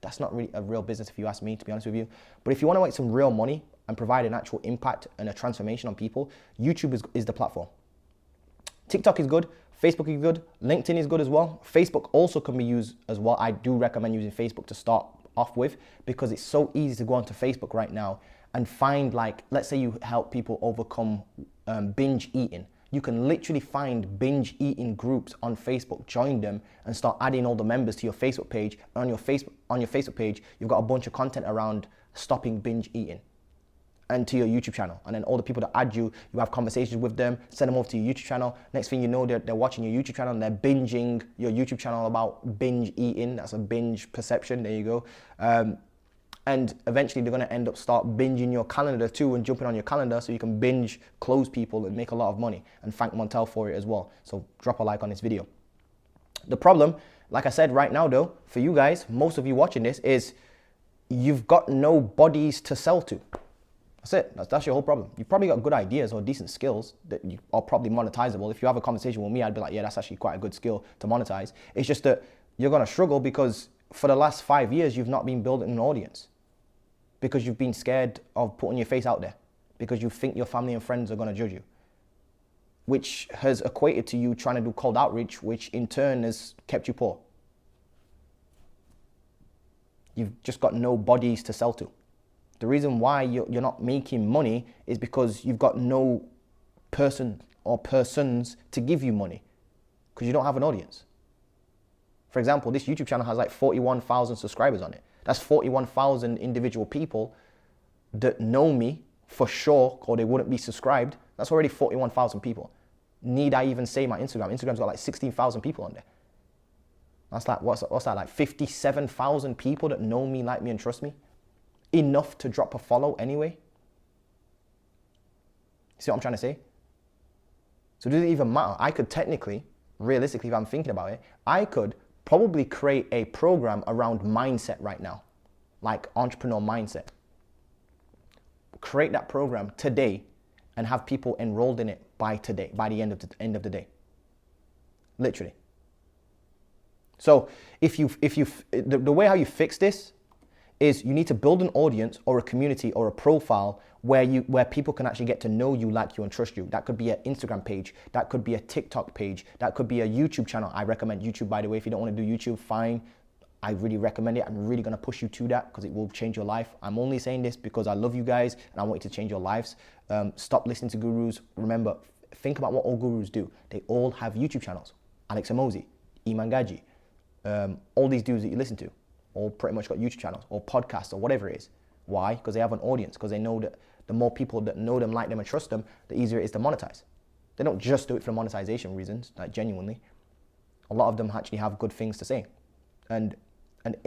Speaker 1: That's not really a real business if you ask me, to be honest with you. But if you want to make some real money and provide an actual impact and a transformation on people, YouTube is the platform. TikTok is good, Facebook is good, LinkedIn is good as well. Facebook also can be used as well. I do recommend using Facebook to start off with because it's so easy to go onto Facebook right now and find, like, let's say you help people overcome binge eating. You can literally find binge eating groups on Facebook, join them and start adding all the members to your Facebook page. And on your Facebook page, you've got a bunch of content around stopping binge eating. And to your YouTube channel. And then all the people that add you, you have conversations with them, send them over to your YouTube channel. Next thing you know, they're watching your YouTube channel and they're binging your YouTube channel about binge eating. That's a binge perception, there you go. And eventually they're gonna end up start binging your calendar too and jumping on your calendar so you can binge close people and make a lot of money and thank Montel for it as well. So drop a like on this video. The problem, like I said right now though, for you guys, most of you watching this is you've got no bodies to sell to. That's it. That's your whole problem. You've probably got good ideas or decent skills that you are probably monetizable. If you have a conversation with me, I'd be like, yeah, that's actually quite a good skill to monetize. It's just that you're going to struggle because for the last 5 years, you've not been building an audience because you've been scared of putting your face out there. because you think your family and friends are going to judge you, which has equated to you trying to do cold outreach, which in turn has kept you poor. You've just got no bodies to sell to. The reason why you're not making money is because you've got no person or persons to give you money, because you don't have an audience. For example, this YouTube channel has like 41,000 subscribers on it. That's 41,000 individual people that know me for sure, or they wouldn't be subscribed. That's already 41,000 people. Need I even say my Instagram? Instagram's got like 16,000 people on there. That's like, what's that, like 57,000 people that know me, like me, and trust me? Enough to drop a follow anyway. See what I'm trying to say? So it doesn't even matter. I could technically, realistically, if I'm thinking about it, I could probably create a program around mindset right now, like entrepreneur mindset. Create that program today and have people enrolled in it by today, by the end of the day. Literally. So the way how you fix this is you need to build an audience or a community or a profile where people can actually get to know you, like you, and trust you. That could be an Instagram page. That could be a TikTok page. That could be a YouTube channel. I recommend YouTube, by the way. If you don't want to do YouTube, fine. I really recommend it. I'm really going to push you to that because it will change your life. I'm only saying this because I love you guys and I want you to change your lives. Stop listening to gurus. Remember, think about what all gurus do. They all have YouTube channels. Alex Amosi, Iman Gaji, all these dudes that you listen to, all pretty much got YouTube channels or podcasts or whatever it is. Why? Because they have an audience, because they know that the more people that know them, like them, and trust them, the easier it is to monetize. They don't just do it for monetization reasons, like genuinely. A lot of them actually have good things to say. And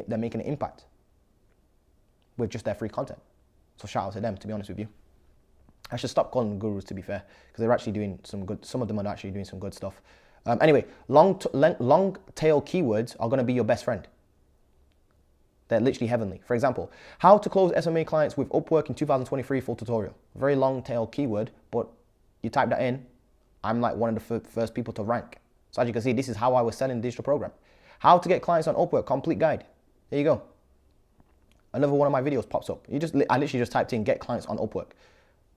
Speaker 1: they're making an impact with just their free content. So shout out to them, to be honest with you. I should stop calling them gurus, to be fair, because they're actually doing some good, some of them are actually doing some good stuff. Anyway, long tail keywords are going to be your best friend. They're literally heavenly. For example, how to close SMA clients with Upwork in 2023 full tutorial. Very long tail keyword, but you type that in, I'm like one of the first people to rank. So as you can see, this is how I was selling the digital program. How to get clients on Upwork, complete guide. There you go. Another one of my videos pops up. I literally just typed in get clients on Upwork.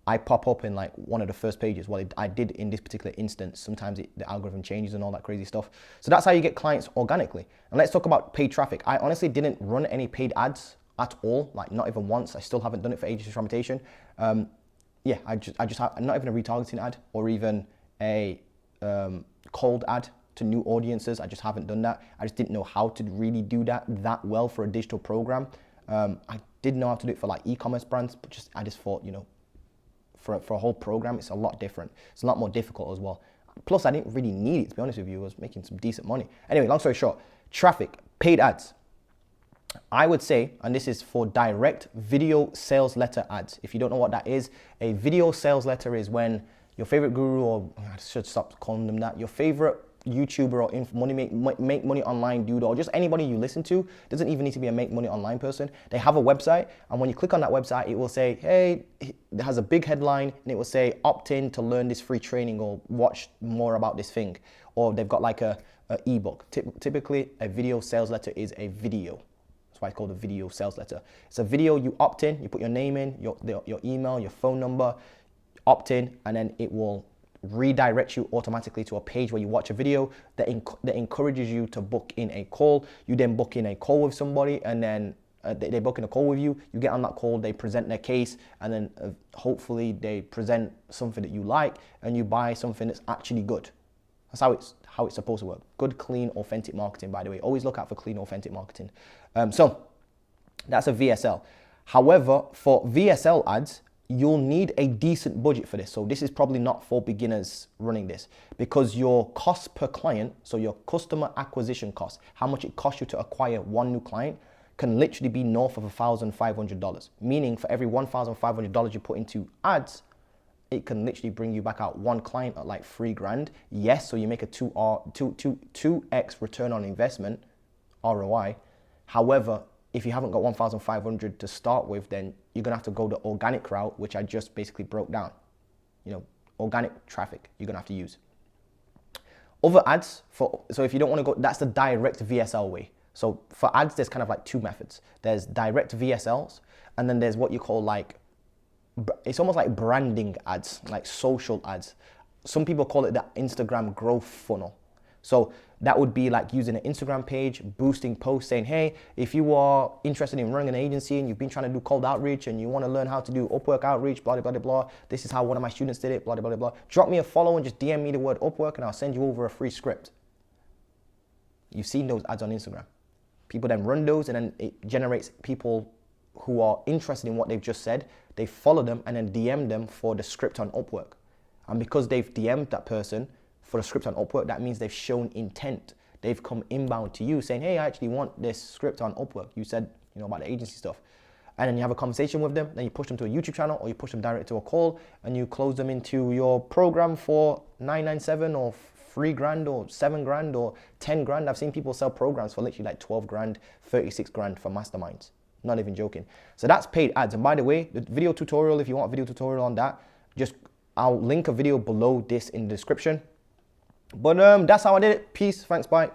Speaker 1: I pop up in like one of the first pages. Well, I did in this particular instance. Sometimes the algorithm changes and all that crazy stuff. So that's how you get clients organically. And let's talk about paid traffic. I honestly didn't run any paid ads at all, like not even once. I still haven't done it for Agency Transmutation. Yeah, I just have not even a retargeting ad or even a cold ad to new audiences. I just haven't done that. I just didn't know how to really do that well for a digital program. I did know how to do it for like e-commerce brands, but I just thought, you know, for a whole program, it's a lot different. It's a lot more difficult as well. Plus, I didn't really need it, to be honest with you. I was making some decent money. Anyway, long story short, traffic, paid ads. I would say, and this is for direct video sales letter ads. If you don't know what that is, a video sales letter is when your favorite guru, or I should stop calling them that, your favorite YouTuber or make money online dude, or just anybody you listen to, doesn't even need to be a make money online person. They have a website, and when you click on that website, it will say, hey, it has a big headline, and it will say opt in to learn this free training or watch more about this thing. Or they've got like a ebook. Typically, a video sales letter is a video. That's why it's called a video sales letter. It's a video, you opt in, you put your name in, your email, your phone number, opt in, and then it will redirect you automatically to a page where you watch a video that encourages you to book in a call. You then book in a call with somebody, and then they book in a call with you. You get on that call, they present their case, and then hopefully they present something that you like, and you buy something that's actually good. That's how it's supposed to work. Good, clean, authentic marketing, by the way. Always look out for clean, authentic marketing. So that's a VSL. However, for VSL ads, you'll need a decent budget for this. So this is probably not for beginners running this, because your cost per client, so your customer acquisition cost, how much it costs you to acquire one new client, can literally be north of $1,500. Meaning for every $1,500 you put into ads, it can literally bring you back out one client at like $3,000. Yes, so you make a 2x return on investment, ROI. However, if you haven't got 1,500 to start with, then you're gonna have to go the organic route, which I just basically broke down. You know, organic traffic you're gonna have to use. Other ads, so if you don't wanna go, that's the direct VSL way. So for ads, there's kind of like two methods. There's direct VSLs, and then there's what you call like it's almost like branding ads, like social ads. Some people call it the Instagram growth funnel. So that would be like using an Instagram page, boosting posts saying, hey, if you are interested in running an agency and you've been trying to do cold outreach and you want to learn how to do Upwork outreach, blah, blah, blah, blah, this is how one of my students did it, blah, blah, blah, blah. Drop me a follow and just DM me the word Upwork and I'll send you over a free script. You've seen those ads on Instagram. People then run those and then it generates people who are interested in what they've just said. They follow them and then DM them for the script on Upwork. And because they've DM'd that person for the script on Upwork, that means they've shown intent. They've come inbound to you saying, hey, I actually want this script on Upwork. You said, about the agency stuff. And then you have a conversation with them, then you push them to a YouTube channel or you push them direct to a call and you close them into your program for $997 or $3,000 or $7,000 or $10,000. I've seen people sell programs for literally like $12,000, $36,000 for masterminds. Not even joking. So that's paid ads. And by the way, the video tutorial, if you want a video tutorial on that, I'll link a video below this in the description. But that's how I did it. Peace. Thanks. Bye.